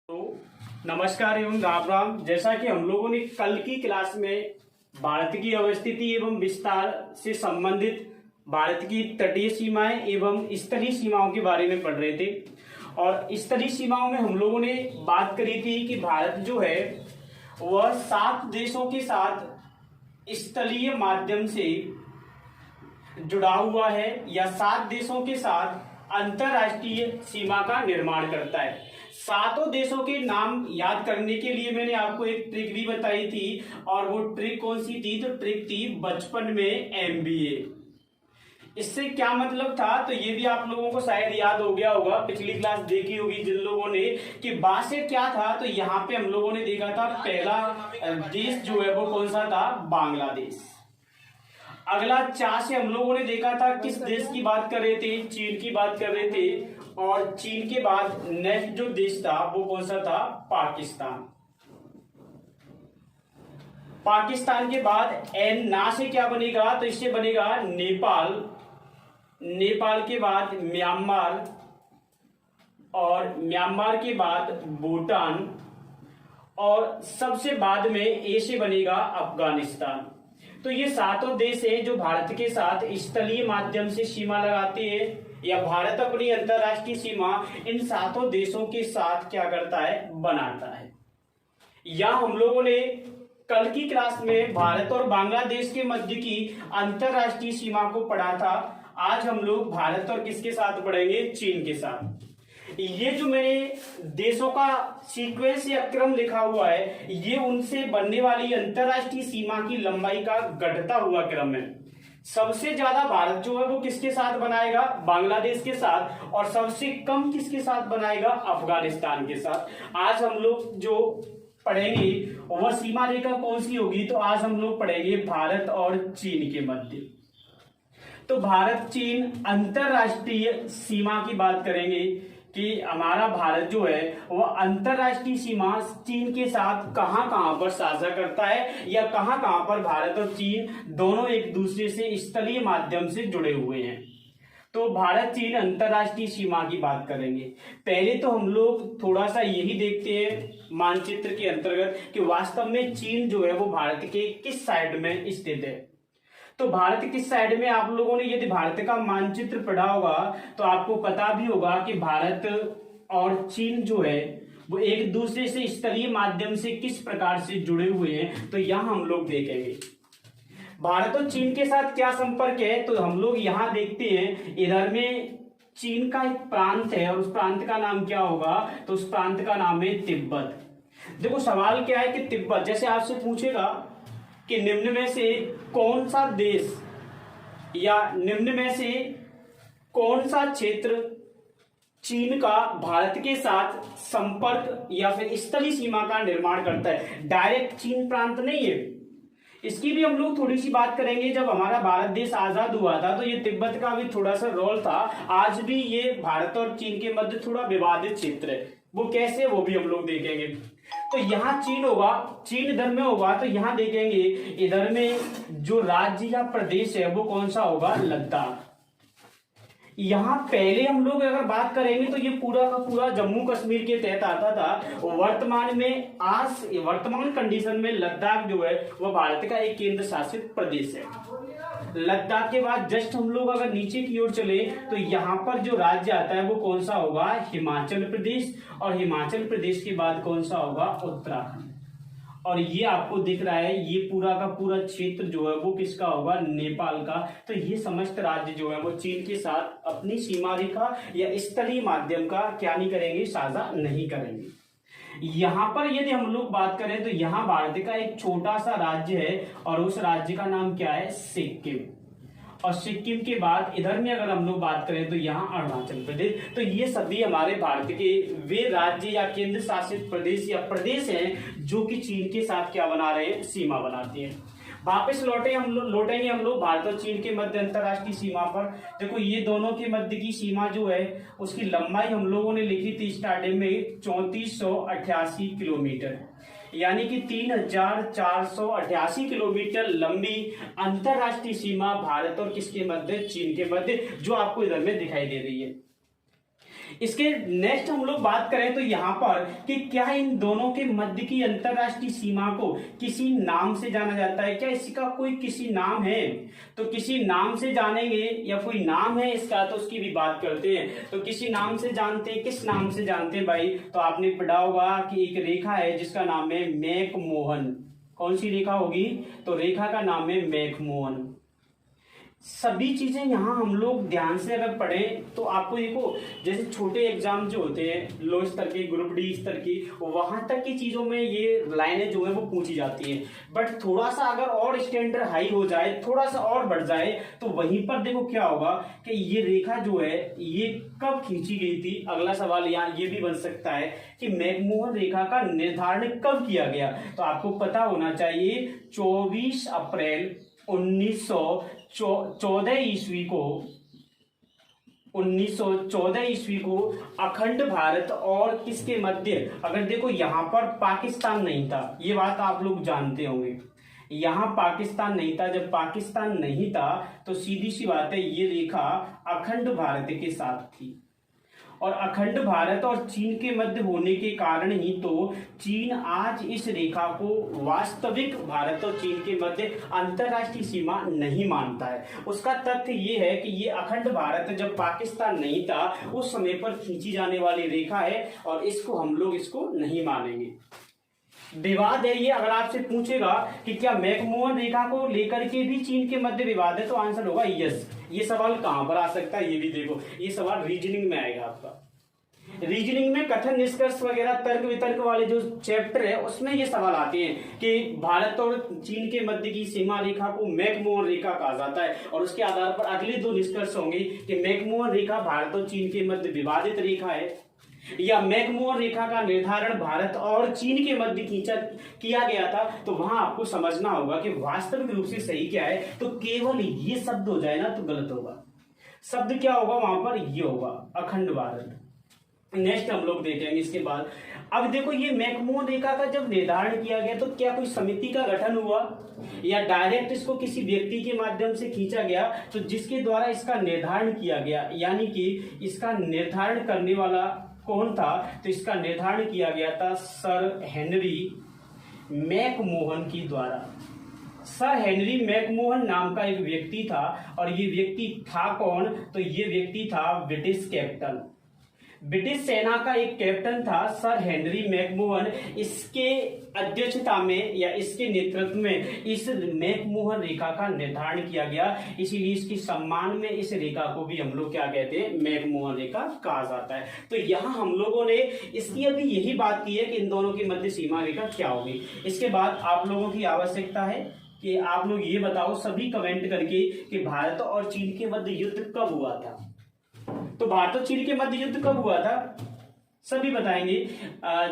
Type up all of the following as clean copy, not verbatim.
तो नमस्कार एवं राम राम। जैसा कि हम लोगों ने कल की क्लास में भारत की अवस्थिति एवं विस्तार से संबंधित भारत की तटीय सीमाएं एवं स्थलीय सीमाओं के बारे में पढ़ रहे थे, और स्थलीय सीमाओं में हम लोगों ने बात करी थी कि भारत जो है वह 7 देशों के साथ स्थलीय माध्यम से जुड़ा हुआ है या 7 देशों के साथ अंतरराष्ट्रीय सीमा का निर्माण करता है। 7 देशों के नाम याद करने के लिए मैंने आपको एक ट्रिक भी बताई थी, और वो ट्रिक कौन सी थी? तो ट्रिक थी बचपन में एमबीए। इससे क्या मतलब था? तो ये भी आप लोगों को शायद याद हो गया होगा, पिछली क्लास देखी होगी जिन लोगों ने, कि बासे क्या था। तो यहाँ पे हम लोगों ने देखा था पहला देश जो है वो कौन सा था? बांग्लादेश। अगला चा से हम लोगों ने देखा था किस देश की बात कर रहे थे? चीन की बात कर रहे थे। और चीन के बाद नेक्स्ट जो देश था वो कौन सा था? पाकिस्तान। पाकिस्तान के बाद एन ना से क्या बनेगा? तो इससे बनेगा नेपाल। नेपाल के बाद म्यांमार, और म्यांमार के बाद भूटान, और सबसे बाद में ए से बनेगा अफगानिस्तान। तो ये 7 देश हैं जो भारत के साथ स्थलीय माध्यम से सीमा लगाते हैं, या भारत अपनी अंतरराष्ट्रीय सीमा इन 7 देशों के साथ क्या करता है? बनाता है। या हम लोगों ने कल की क्लास में भारत और बांग्लादेश के मध्य की अंतरराष्ट्रीय सीमा को पढ़ा था। आज हम लोग भारत और किसके साथ पढ़ेंगे? चीन के साथ। ये जो मैंने देशों का सीक्वेंस या क्रम लिखा हुआ है, ये उनसे बनने वाली अंतरराष्ट्रीय सीमा की लंबाई का घटता हुआ क्रम है। सबसे ज्यादा भारत जो है वो किसके साथ बनाएगा? बांग्लादेश के साथ। और सबसे कम किसके साथ बनाएगा? अफगानिस्तान के साथ। आज हम लोग जो पढ़ेंगे वह सीमा रेखा कौन सी होगी? तो आज हम लोग पढ़ेंगे भारत और चीन के मध्य। तो भारत चीन अंतरराष्ट्रीय सीमा की बात करेंगे कि हमारा भारत जो है वह अंतरराष्ट्रीय सीमा चीन के साथ कहां कहां पर साझा करता है, या कहां कहां पर भारत और चीन दोनों एक दूसरे से स्थलीय माध्यम से जुड़े हुए हैं। तो भारत चीन अंतरराष्ट्रीय सीमा की बात करेंगे। पहले तो हम लोग थोड़ा सा यही देखते हैं मानचित्र के अंतर्गत कि वास्तव में चीन जो है वो भारत के किस साइड में स्थित है। तो भारत किस साइड में? आप लोगों ने यदि भारत का मानचित्र पढ़ा होगा तो आपको पता भी होगा कि भारत और चीन जो है वो एक दूसरे से स्थलीय माध्यम से किस प्रकार से जुड़े हुए हैं। तो यहां हम लोग देखेंगे भारत और चीन के साथ क्या संपर्क है। तो हम लोग यहां देखते हैं, इधर में चीन का एक प्रांत है, और उस प्रांत का नाम क्या होगा? तो उस प्रांत का नाम है तिब्बत। देखो सवाल क्या है कि तिब्बत, जैसे आपसे पूछेगा कि निम्न में से कौन सा देश या निम्न में से कौन सा क्षेत्र चीन का भारत के साथ संपर्क या फिर स्थलीय सीमा का निर्माण करता है? डायरेक्ट चीन प्रांत नहीं है, इसकी भी हम लोग थोड़ी सी बात करेंगे। जब हमारा भारत देश आजाद हुआ था तो ये तिब्बत का भी थोड़ा सा रोल था। आज भी ये भारत और चीन के मध्य थोड़ा विवादित क्षेत्र है, वो कैसे वो भी हम लोग देखेंगे। तो यहाँ चीन होगा, चीन इधर में होगा, तो यहाँ देखेंगे इधर में जो राज्य या प्रदेश है वो कौन सा होगा? लद्दाख। यहाँ पहले हम लोग अगर बात करेंगे तो ये पूरा का पूरा जम्मू कश्मीर के तहत आता था। वर्तमान में वर्तमान कंडीशन में लद्दाख जो है वह भारत का एक केंद्र शासित प्रदेश है। लद्दाख के बाद जस्ट हम लोग अगर नीचे की ओर चले तो यहाँ पर जो राज्य आता है वो कौन सा होगा? हिमाचल प्रदेश। और हिमाचल प्रदेश के बाद कौन सा होगा? उत्तराखंड। और ये आपको दिख रहा है, ये पूरा का पूरा क्षेत्र जो है वो किसका होगा? नेपाल का। तो ये समस्त राज्य जो है वो चीन के साथ अपनी सीमा रेखा या स्थलीय माध्यम का क्या नहीं करेंगे? साझा नहीं करेंगे। यहाँ पर यदि हम लोग बात करें तो यहाँ भारत का एक छोटा सा राज्य है, और उस राज्य का नाम क्या है? सिक्किम। और सिक्किम के बाद इधर में अगर हम लोग बात करें तो यहाँ अरुणाचल प्रदेश। तो ये सभी हमारे भारत के वे राज्य या केंद्र शासित प्रदेश या प्रदेश हैं जो कि चीन के साथ क्या बना रहे हैं? सीमा बनाते हैं। वापस लौटेंगे हम लोग भारत और चीन के मध्य अंतरराष्ट्रीय सीमा पर। देखो ये दोनों के मध्य की सीमा जो है उसकी लंबाई हम लोगों ने लिखी थी स्टार्टिंग में 3488 किलोमीटर, यानी कि 3488 किलोमीटर लंबी अंतरराष्ट्रीय सीमा भारत और किसके मध्य? चीन के मध्य, जो आपको इधर में दिखाई दे रही है। इसके नेक्स्ट हम लोग बात करें तो यहाँ पर कि क्या इन दोनों के मध्य की अंतरराष्ट्रीय सीमा को किसी नाम से जाना जाता है, क्या इसका कोई किसी नाम है? तो किसी नाम से जानेंगे या कोई नाम है इसका, तो उसकी भी बात करते हैं। तो किसी नाम से जानते हैं, किस नाम से जानते हैं भाई? तो आपने पढ़ा होगा कि एक रेखा है जिसका नाम है मैकमोहन। कौन सी रेखा होगी? तो रेखा का नाम है मैकमोहन। सभी चीजें यहाँ हम लोग ध्यान से अगर पढ़ें तो आपको देखो, जैसे छोटे एग्जाम जो होते हैं लो स्तर के, ग्रुप डी स्तर की, वहां तक की चीजों में ये लाइनें जो है वो पूछी जाती हैं। बट थोड़ा सा अगर और स्टैंडर्ड हाई हो जाए, थोड़ा सा और बढ़ जाए, तो वहीं पर देखो क्या होगा कि ये रेखा जो है ये कब खींची गई थी। अगला सवाल यहाँ ये भी बन सकता है कि मैकमोहन रेखा का निर्धारण कब किया गया? तो आपको पता होना चाहिए 24 अप्रैल 1914 ईस्वी को 1914 ईस्वी को अखंड भारत और किसके मध्य, अगर देखो यहां पर पाकिस्तान नहीं था, ये बात आप लोग जानते होंगे, यहां पाकिस्तान नहीं था। जब पाकिस्तान नहीं था तो सीधी सी बात है ये रेखा अखंड भारत के साथ थी, और अखंड भारत और चीन के मध्य होने के कारण ही तो चीन आज इस रेखा को वास्तविक भारत और चीन के मध्य अंतरराष्ट्रीय सीमा नहीं मानता है। उसका तथ्य ये है कि ये अखंड भारत जब पाकिस्तान नहीं था उस समय पर खींची जाने वाली रेखा है, और इसको हम लोग इसको नहीं मानेंगे। विवाद है ये, अगर आपसे पूछेगा कि क्या मैकमोहन रेखा को लेकर के भी चीन के मध्य विवाद है, तो आंसर होगा यस। ये सवाल कहां पर आ सकता है ये भी देखो, ये सवाल रीजनिंग में आएगा आपका। रीजनिंग में कथन निष्कर्ष वगैरह तर्क वितर्क वाले जो चैप्टर है उसमें ये सवाल आते हैं कि भारत और चीन के मध्य की सीमा रेखा को मैकमोहन रेखा कहा जाता है, और उसके आधार पर अगले दो निष्कर्ष होंगे कि मैकमोहन रेखा भारत और चीन के मध्य विवादित रेखा है, या मैकमोहन रेखा का निर्धारण भारत और चीन के मध्य किया गया था। तो वहां आपको समझना होगा कि वास्तविक रूप से सही क्या है। तो केवल ये शब्द हो जाए ना तो गलत होगा। शब्द क्या होगा वहां पर? ये होगा अखंड भारत। नेक्स्ट हम लोग देखेंगे इसके बाद। अब देखो ये मैकमोहन रेखा का जब निर्धारण किया गया तो क्या कोई समिति का गठन हुआ या डायरेक्ट इसको किसी व्यक्ति के माध्यम से खींचा गया? तो जिसके द्वारा इसका निर्धारण किया गया, यानी कि इसका निर्धारण करने वाला कौन था? तो इसका निर्धारण किया गया था सर हेनरी मैकमोहन के द्वारा। सर हेनरी मैकमोहन नाम का एक व्यक्ति था, और ये व्यक्ति था कौन? तो ये व्यक्ति था ब्रिटिश कैप्टन, ब्रिटिश सेना का एक कैप्टन था सर हेनरी मैकमोहन। इसके अध्यक्षता में या इसके नेतृत्व में इस मैकमोहन रेखा का निर्धारण किया गया, इसीलिए इसके सम्मान में इस रेखा को भी हम लोग क्या कहते हैं? मैकमोहन रेखा कहा जाता है। तो यहाँ हम लोगों ने इसकी अभी यही बात की है कि इन दोनों की मध्य सीमा रेखा क्या होगी। इसके बाद आप लोगों की आवश्यकता है कि आप लोग ये बताओ सभी कमेंट करके कि भारत और चीन के मध्य युद्ध कब हुआ था। तो भारत और चीन के मध्य युद्ध कब हुआ था? सभी बताएंगे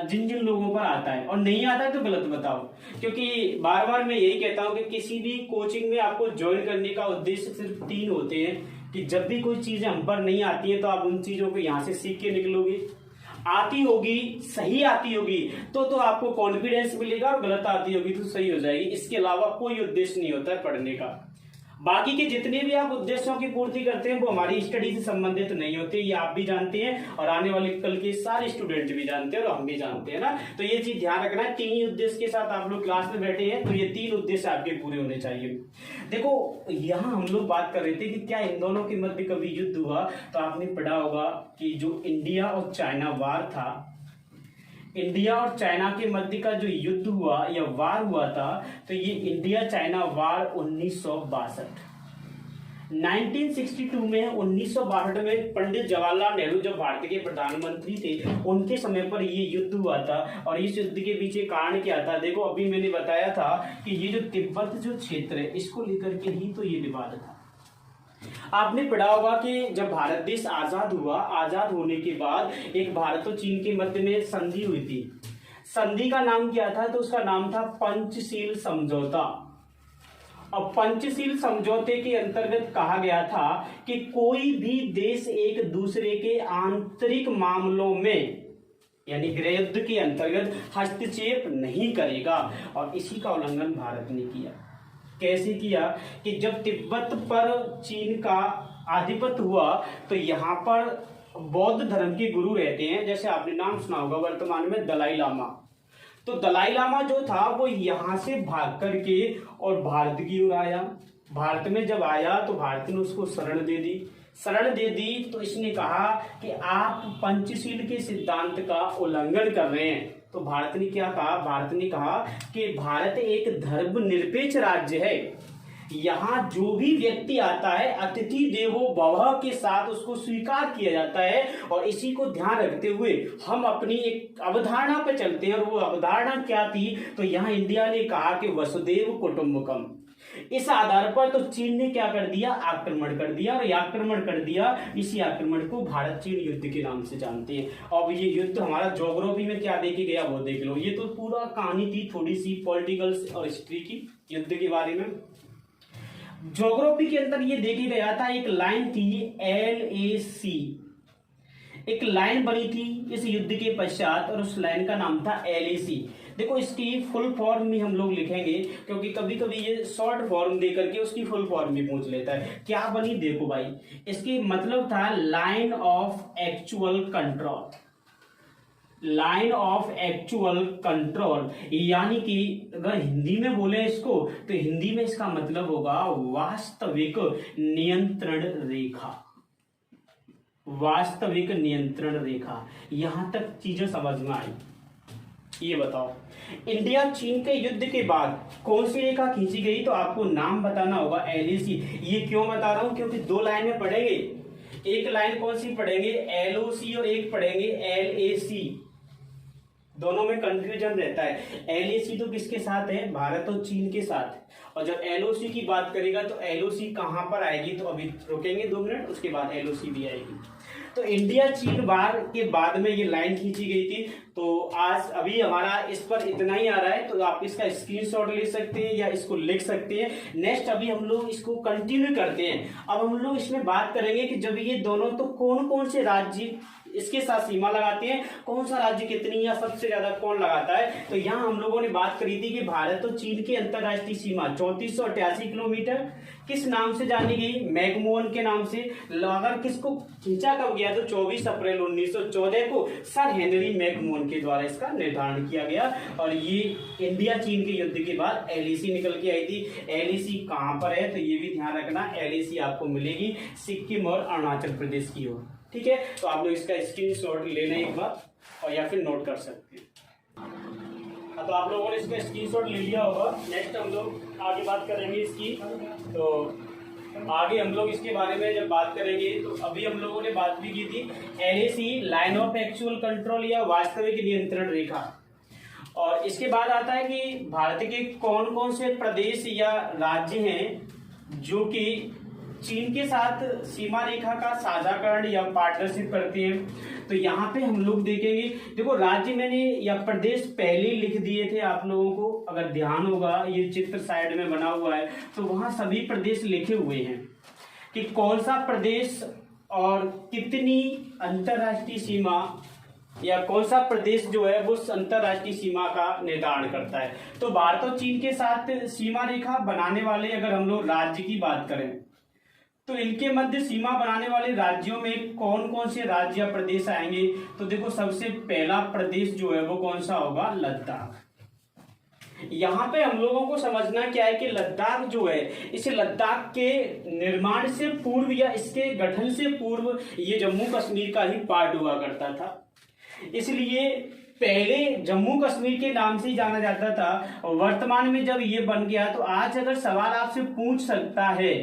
जिन जिन लोगों पर आता है, और नहीं आता है तो गलत बताओ, क्योंकि बार बार मैं यही कहता हूं कि किसी भी कोचिंग में आपको ज्वाइन करने का उद्देश्य सिर्फ 3 होते हैं कि जब भी कोई चीजें हम पर नहीं आती है तो आप उन चीजों को यहां से सीख के निकलोगे, आती होगी, सही आती होगी तो आपको कॉन्फिडेंस मिलेगा, और गलत आती होगी तो सही हो जाएगी। इसके अलावा कोई उद्देश्य नहीं होता है पढ़ने का। बाकी के जितने भी आप उद्देश्यों की पूर्ति करते हैं वो हमारी स्टडी से संबंधित नहीं होते, ये आप भी जानते हैं और आने वाले कल के सारे स्टूडेंट भी जानते हैं और हम भी जानते हैं ना। तो ये चीज ध्यान रखना है, 3 ही उद्देश्य के साथ आप लोग क्लास में बैठे हैं, तो ये 3 उद्देश्य आपके पूरे होने चाहिए। देखो यहाँ हम लोग बात कर रहे थे कि क्या इन दोनों के मध्य कभी युद्ध हुआ, तो आपने पढ़ा होगा कि जो इंडिया और चाइना वार था, इंडिया और चाइना के मध्य का जो युद्ध हुआ या वार हुआ था, तो ये इंडिया चाइना वार 1962 में 1962 में पंडित जवाहरलाल नेहरू जब भारत के प्रधानमंत्री थे उनके समय पर ये युद्ध हुआ था। और इस युद्ध के पीछे कारण क्या था? देखो अभी मैंने बताया था कि ये जो तिब्बत जो क्षेत्र है इसको लेकर के ही तो ये विवाद था। आपने पढ़ा होगा कि जब भारत देश आजाद हुआ, आजाद होने के बाद एक भारत और चीन के मध्य में संधि हुई थी। संधि का नाम क्या था? तो उसका नाम था पंचशील समझौता। और पंचशील समझौते के अंतर्गत कहा गया था कि कोई भी देश एक दूसरे के आंतरिक मामलों में यानी गृह युद्ध के अंतर्गत हस्तक्षेप नहीं करेगा, और इसी का उल्लंघन भारत ने किया। कैसे किया? कि जब तिब्बत पर चीन का आधिपत्य हुआ तो यहाँ पर बौद्ध धर्म के गुरु रहते हैं, जैसे आपने नाम सुना होगा वर्तमान में दलाई लामा। तो दलाई लामा जो था वो यहाँ से भाग करके और भारत की ओर आया। भारत में जब आया तो भारत ने उसको शरण दे दी। तो इसने कहा कि आप पंचशील के सिद्धांत का उल्लंघन कर रहे हैं। तो भारत ने क्या कहा? भारत ने कहा कि भारत एक धर्मनिरपेक्ष राज्य है, यहाँ जो भी व्यक्ति आता है अतिथि देवो भवः के साथ उसको स्वीकार किया जाता है। और इसी को ध्यान रखते हुए हम अपनी एक अवधारणा पे चलते हैं। और वो अवधारणा क्या थी? तो यहाँ इंडिया ने कहा कि वसुदेव कुटुंबकम। इस आधार पर तो चीन ने क्या कर दिया? आक्रमण कर दिया। और ये आक्रमण कर दिया, इसी आक्रमण को भारत चीन युद्ध के नाम से जानते हैं। अब ये युद्ध हमारा ज्योग्राफी में क्या देखे गया वो देख लो। ये तो पूरा कहानी थी थोड़ी सी पॉलिटिकल और हिस्ट्री की युद्ध के बारे में। ज्योग्राफी के अंदर ये देखे गया था, एक लाइन थी LAC, एक लाइन बनी थी इस युद्ध के पश्चात और उस लाइन का नाम था LAC। देखो इसकी फुल फॉर्म भी हम लोग लिखेंगे क्योंकि कभी कभी ये शॉर्ट फॉर्म दे करके उसकी फुल फॉर्म भी पूछ लेता है। क्या बनी? देखो भाई, इसके मतलब था line of actual control. Line of actual control, यानी कि अगर हिंदी में बोले इसको तो हिंदी में इसका मतलब होगा वास्तविक नियंत्रण रेखा। वास्तविक नियंत्रण रेखा। यहां तक चीजें समझ में आई? ये बताओ, इंडिया चीन के युद्ध के बाद कौन सी रेखा खींची गई? तो आपको नाम बताना होगा LAC। ये क्यों बता रहा हूं? क्योंकि दो लाइन में पढ़ेंगे। एक लाइन कौन सी पढ़ेंगे? LOC और एक पढ़ेंगे LAC। दोनों में कंफ्यूजन रहता है। LAC तो किसके साथ है? भारत और चीन के साथ। और जब LOC की बात करेगा तो LOC कहां पर आएगी? तो अभी रुकेंगे 2 मिनट, उसके बाद LOC भी आएगी। तो इंडिया चीन वार के बाद में ये लाइन खींची गई थी। तो आज अभी हमारा इस पर इतना ही आ रहा है, तो आप इसका स्क्रीनशॉट ले सकते हैं या इसको लिख सकते हैं। नेक्स्ट अभी हम लोग इसको कंटिन्यू करते हैं। अब हम लोग इसमें बात करेंगे कि जब ये दोनों, तो कौन कौन से राज्य इसके साथ सीमा लगाते हैं, कौन सा राज्य कितनी या सबसे ज्यादा कौन लगाता है। तो यहाँ हम लोगों ने बात करी थी कि भारत और चीन की अंतरराष्ट्रीय सीमा 3488 किलोमीटर किस नाम से जानी गई? मैकमोहन के नाम से। अगर किसको खींचा कब गया? तो 24 अप्रैल 1914 को सर हेनरी मैकमोहन के द्वारा इसका निर्धारण किया गया। और ये इंडिया चीन के युद्ध के बाद LAC निकल के आई थी। LAC कहां पर है? तो ये भी ध्यान रखना, LAC आपको मिलेगी सिक्किम और अरुणाचल प्रदेश की ओर। ठीक है, तो आप लोग इसका स्क्रीनशॉट लेना एक बार और या फिर नोट कर सकते हैं। तो आप लोगों ने इसका स्क्रीनशॉट ले लिया होगा। नेक्स्ट हम लोग आगे बात करेंगे इसकी। तो आगे हम लोग इसके बारे में जब बात करेंगे तो अभी हम लोगों ने बात भी की थी LAC, line of actual control या वास्तविक नियंत्रण रेखा। और इसके बाद आता है कि भारत के कौन कौन से प्रदेश या राज्य हैं जो कि चीन के साथ सीमा रेखा का साझाकरण या पार्टनरशिप करते हैं। तो यहाँ पे हम लोग देखेंगे, देखो राज्य मैंने या प्रदेश पहले लिख दिए थे आप लोगों को, अगर ध्यान होगा ये चित्र साइड में बना हुआ है तो वहां सभी प्रदेश लिखे हुए हैं कि कौन सा प्रदेश और कितनी अंतरराष्ट्रीय सीमा या कौन सा प्रदेश जो है वो अंतरराष्ट्रीय सीमा का निर्धारण करता है। तो भारत और चीन के साथ सीमा रेखा बनाने वाले अगर हम लोग राज्य की बात करें तो इनके मध्य सीमा बनाने वाले राज्यों में कौन कौन से राज्य या प्रदेश आएंगे? तो देखो सबसे पहला प्रदेश जो है वो कौन सा होगा? लद्दाख। यहाँ पे हम लोगों को समझना क्या है कि लद्दाख जो है, इस लद्दाख के निर्माण से पूर्व या इसके गठन से पूर्व ये जम्मू कश्मीर का ही पार्ट हुआ करता था। इसलिए पहले जम्मू कश्मीर के नाम से ही जाना जाता था। और वर्तमान में जब ये बन गया तो आज अगर सवाल आपसे पूछ सकता है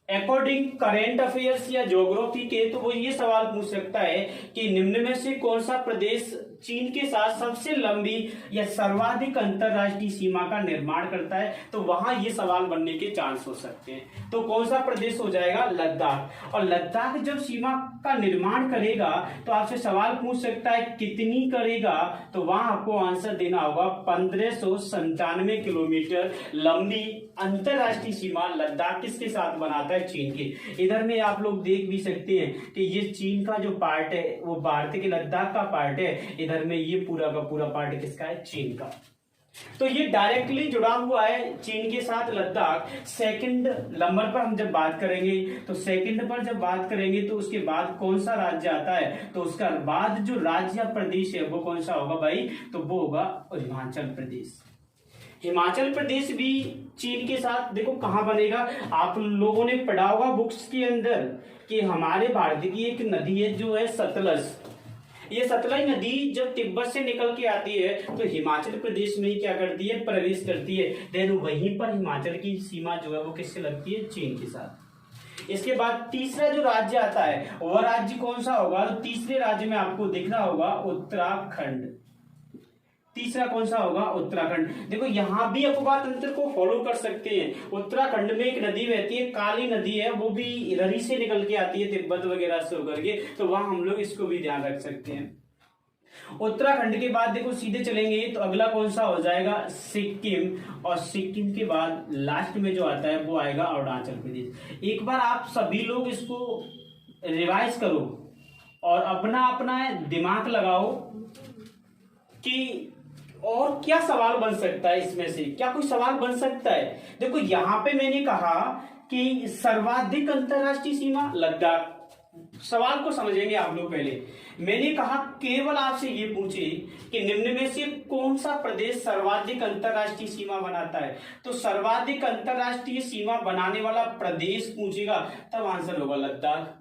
अकॉर्डिंग करेंट अफेयर्स या ज्योग्राफी के, तो वो ये सवाल पूछ सकता है कि निम्न में से कौन सा प्रदेश चीन के साथ सबसे लंबी या सर्वाधिक अंतरराष्ट्रीय सीमा का निर्माण करता है? तो वहां ये सवाल बनने के चांस हो सकते हैं। तो कौन सा प्रदेश हो जाएगा? लद्दाख। और लद्दाख जब सीमा का निर्माण करेगा तो आपसे सवाल पूछ सकता है कितनी करेगा? तो वहां आपको आंसर देना होगा 1597 किलोमीटर लंबी अंतरराष्ट्रीय सीमा लद्दाख किसके साथ बनाता है? चीन के। इधर में आप लोग देख भी सकते हैं कि ये चीन का जो पार्ट है वो भारत के लद्दाख का पार्ट है। इधर में ये पूरा का पूरा पार्ट किसका है? चीन का। तो ये डायरेक्टली जुड़ा हुआ है चीन के साथ लद्दाख। सेकंड नंबर पर हम जब बात करेंगे, तो सेकंड पर जब बात करेंगे तो उसके बाद कौन सा राज्य आता है, तो उसका बाद जो राज्य या प्रदेश है वो कौन सा होगा भाई, तो वो होगा हिमाचल प्रदेश। हिमाचल प्रदेश भी चीन के साथ देखो कहां बनेगा। आप लोगों ने पढ़ा होगा बुक्स के अंदर कि हमारे भारत की एक नदी है जो है सतलज। ये सतलज नदी जब तिब्बत से निकल के आती है तो हिमाचल प्रदेश में ही क्या करती है, प्रवेश करती है। देन वहीं पर हिमाचल की सीमा जो है वो किससे लगती है, चीन के साथ। इसके बाद तीसरा जो राज्य आता है वह राज्य कौन सा होगा, तो तीसरे राज्य में आपको दिख रहा होगा उत्तराखंड। तीसरा कौन सा होगा, उत्तराखंड। देखो यहां भी अफवाह तंत्र को फॉलो कर सकते हैं। उत्तराखंड में एक नदी बहती है, काली नदी है, वो भी इधर ही से निकल के आती है तिब्बत वगैरह से होकर के, तो वहां हम लोग इसको भी ध्यान रख सकते हैं। उत्तराखंड के बाद देखो सीधे चलेंगे तो अगला कौन सा हो जाएगा, सिक्किम। और सिक्किम के बाद लास्ट में जो आता है वो आएगा अरुणाचल प्रदेश। एक बार आप सभी लोग इसको रिवाइज करो और अपना अपना दिमाग लगाओ कि और क्या सवाल बन सकता है इसमें से, क्या कोई सवाल बन सकता है। देखो यहां पे मैंने कहा कि सर्वाधिक अंतरराष्ट्रीय सीमा लद्दाख। सवाल को समझेंगे आप लोग। पहले मैंने कहा केवल आपसे ये पूछे कि निम्न में से कौन सा प्रदेश सर्वाधिक अंतरराष्ट्रीय सीमा बनाता है, तो सर्वाधिक अंतरराष्ट्रीय सीमा बनाने वाला प्रदेश पूछेगा तब आंसर होगा लद्दाख।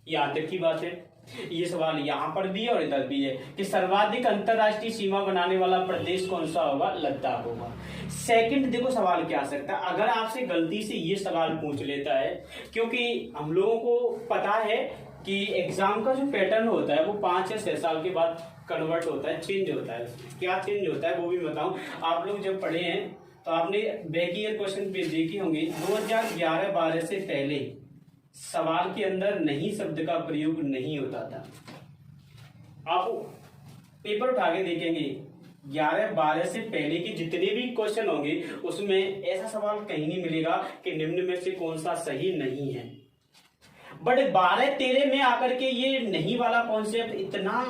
यहां तक की बात है। ये सवाल यहां पर भी है और इधर भी है कि सर्वाधिक अंतरराष्ट्रीय सीमा बनाने वाला प्रदेश कौन सा होगा, लद्दाख होगा। सेकंड देखो सवाल क्या आ सकता है, अगर आपसे गलती से ये सवाल पूछ लेता है, क्योंकि हम लोगों को पता है कि एग्जाम का जो पैटर्न होता है वो 5 या 6 साल के बाद कन्वर्ट होता है, चेंज होता है। क्या चेंज होता है वो भी बताऊं। आप लोग जब पढ़े हैं तो आपने बैक ईयर क्वेश्चन पेज देखे होंगे। 2011-12 से पहले सवाल के अंदर नहीं शब्द का प्रयोग नहीं होता था। आप पेपर उठा के देखेंगे 11-12 से पहले के जितने भी क्वेश्चन होंगे उसमें ऐसा सवाल कहीं नहीं मिलेगा कि निम्न में से कौन सा सही नहीं है। बट 12-13 में आकर के ये नहीं वाला कॉन्सेप्ट इतना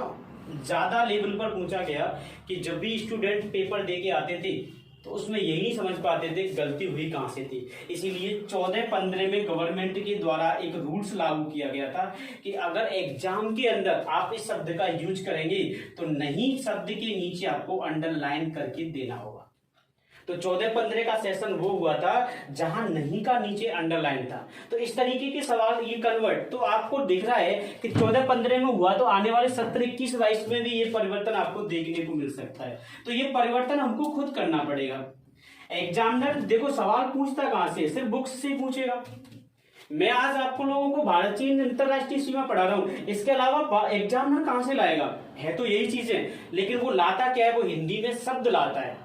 ज्यादा लेवल पर पूछा गया कि जब भी स्टूडेंट पेपर दे के आते थे तो उसमें यही नहीं समझ पाते थे गलती हुई कहां से थी। इसीलिए 14-15 में गवर्नमेंट के द्वारा एक रूल्स लागू किया गया था कि अगर एग्जाम के अंदर आप इस शब्द का यूज करेंगे तो नहीं शब्द के नीचे आपको अंडरलाइन करके देना होगा। तो 14-15 का सेशन वो हुआ था जहां नहीं का नीचे अंडरलाइन था। तो इस तरीके के सवाल ये कन्वर्ट तो आपको दिख रहा है कि 14-15 में हुआ, तो आने वाले 17-21-22 में भी ये परिवर्तन आपको देखने को मिल सकता है। तो ये परिवर्तन हमको खुद करना पड़ेगा। एग्जामिनर देखो सवाल पूछता कहां से, सिर्फ बुक्स से पूछेगा। मैं आज आपको लोगों को भारत चीन अंतरराष्ट्रीय सीमा पढ़ा रहा हूं, इसके अलावा एग्जामिनर कहां से लाएगा, है तो यही चीजें, लेकिन वो लाता क्या है, वो हिंदी में शब्द लाता है।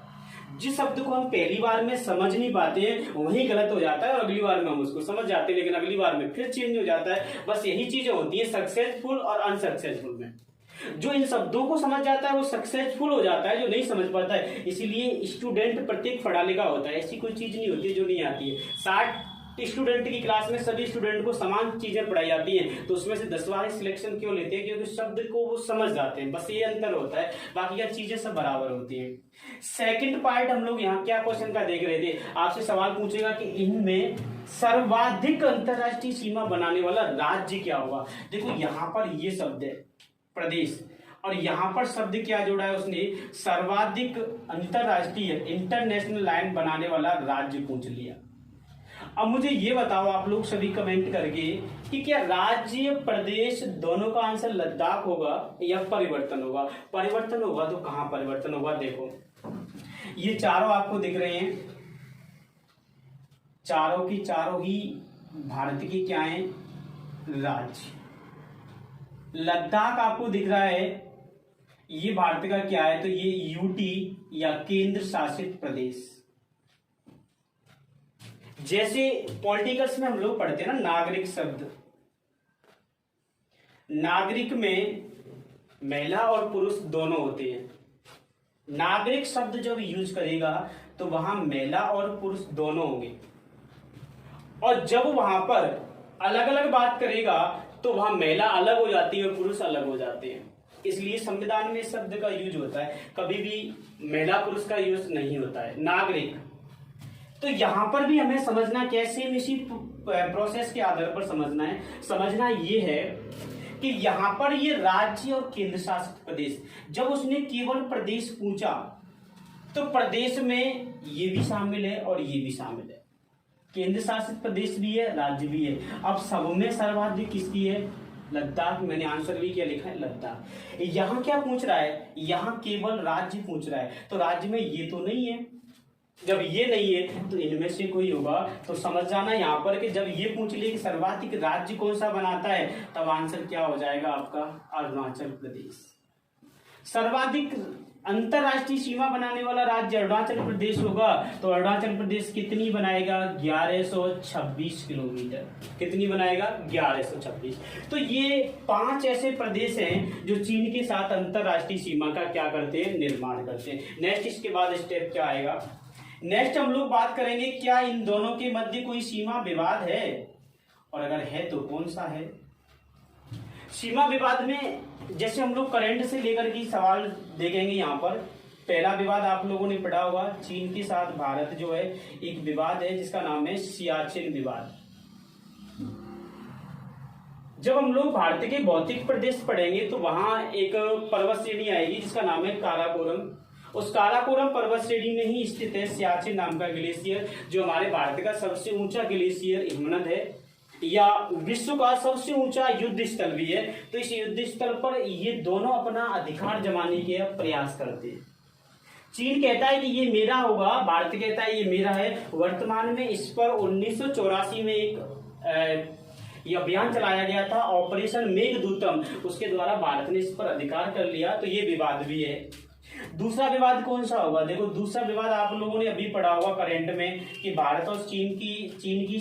जिस शब्द को हम पहली बार में समझ नहीं पाते हैं वही गलत हो जाता है और अगली बार में हम उसको समझ जाते हैं, लेकिन अगली बार में फिर चेंज हो जाता है। बस यही चीजें होती है सक्सेसफुल और अनसक्सेसफुल में। जो इन शब्दों को समझ जाता है वो सक्सेसफुल हो जाता है, जो नहीं समझ पाता है। इसीलिए स्टूडेंट प्रत्येक पढ़ा लिखा होता है, ऐसी कोई चीज नहीं होती है जो नहीं आती है। 60 स्टूडेंट की क्लास में सभी स्टूडेंट को समान चीजें पढ़ाई जाती हैं, तो उसमें से 10 वाले सिलेक्शन क्यों लेते हैं, क्योंकि शब्द को वो समझ जाते हैं। बस ये अंतर होता है, बाकी क्या चीजें सब बराबर होती हैं। सेकंड पार्ट हम लोग यहाँ क्या क्वेश्चन का देख रहे थे, आपसे सवाल पूछेगा कि इनमें सर्वाधिक अंतरराष्ट्रीय सीमा बनाने वाला राज्य क्या होगा। देखो यहाँ पर ये शब्द है प्रदेश, और यहां पर शब्द क्या जोड़ा है उसने, सर्वाधिक अंतरराष्ट्रीय इंटरनेशनल लाइन बनाने वाला राज्य पूछ लिया। अब मुझे ये बताओ आप लोग सभी कमेंट करके कि क्या राज्य प्रदेश दोनों का आंसर लद्दाख होगा या परिवर्तन होगा। परिवर्तन होगा तो कहां परिवर्तन होगा, देखो ये चारों आपको दिख रहे हैं, चारों की चारों ही भारत के क्या हैं, राज्य। लद्दाख आपको दिख रहा है, ये भारत का क्या है, तो ये यूटी या केंद्र शासित प्रदेश। जैसे पॉलिटिकल्स में हम लोग पढ़ते हैं ना नागरिक शब्द, नागरिक में महिला और पुरुष दोनों होते हैं। नागरिक शब्द जब यूज करेगा तो वहां महिला और पुरुष दोनों होंगे, और जब वहां पर अलग अलग बात करेगा तो वहां महिला अलग हो जाती है और पुरुष अलग हो जाते हैं। इसलिए संविधान में इस शब्द का यूज होता है, कभी भी महिला पुरुष का यूज नहीं होता है। नागरिक, तो यहां पर भी हमें समझना कैसे, इसी प्रोसेस के आधार पर समझना है। समझना ये है कि यहां पर ये राज्य और केंद्र शासित प्रदेश, जब उसने केवल प्रदेश पूछा तो प्रदेश में ये भी शामिल है और ये भी शामिल है, केंद्र शासित प्रदेश भी है, राज्य भी है। अब सब में सर्वाधिक किसकी है? लद्दाख। मैंने आंसर भी क्या लिखा है? लद्दाख। यहाँ क्या पूछ रहा है? यहाँ केवल राज्य पूछ रहा है, तो राज्य में ये तो नहीं है। जब ये नहीं है तो इनमें से कोई होगा। तो समझ जाना यहाँ पर कि जब ये पूछ ले कि सर्वाधिक राज्य कौन सा बनाता है, तब आंसर क्या हो जाएगा आपका? अरुणाचल प्रदेश। सर्वाधिक अंतरराष्ट्रीय सीमा बनाने वाला राज्य अरुणाचल प्रदेश होगा, तो अरुणाचल प्रदेश कितनी बनाएगा? 1126 किलोमीटर। कितनी बनाएगा? 1126। तो ये 5 ऐसे प्रदेश हैं जो चीन के साथ अंतरराष्ट्रीय सीमा का क्या करते हैं? निर्माण करते हैं। नेक्स्ट इसके बाद स्टेप क्या आएगा? नेक्स्ट हम लोग बात करेंगे क्या इन दोनों के मध्य कोई सीमा विवाद है, और अगर है तो कौन सा है। सीमा विवाद में जैसे हम लोग करंट से लेकर के सवाल देखेंगे। यहाँ पर पहला विवाद आप लोगों ने पढ़ा होगा, चीन के साथ भारत जो है एक विवाद है जिसका नाम है सियाचिन विवाद। जब हम लोग भारत के भौतिक प्रदेश पढ़ेंगे तो वहां एक पर्वत श्रेणी आएगी जिसका नाम है काराकोरम। उस काराकोरम पर्वत श्रेणी में ही स्थित है सियाचिन नाम का ग्लेशियर, जो हमारे भारत का सबसे ऊंचा ग्लेशियर हिमनद है, या विश्व का सबसे ऊंचा युद्ध स्थल भी है। तो इस युद्ध स्थल पर ये दोनों अपना अधिकार जमाने के प्रयास करते हैं। चीन कहता है कि ये मेरा होगा, भारत कहता है ये मेरा है। वर्तमान में इस पर 1984 में एक ये अभियान चलाया गया था, ऑपरेशन मेघदूतम, उसके द्वारा भारत ने इस पर अधिकार कर लिया। तो ये विवाद भी है। दूसरा विवाद कौन सा होगा? देखो दूसरा विवाद आप लोगों ने अभी पढ़ा होगा करंट में कि भारत और चीन की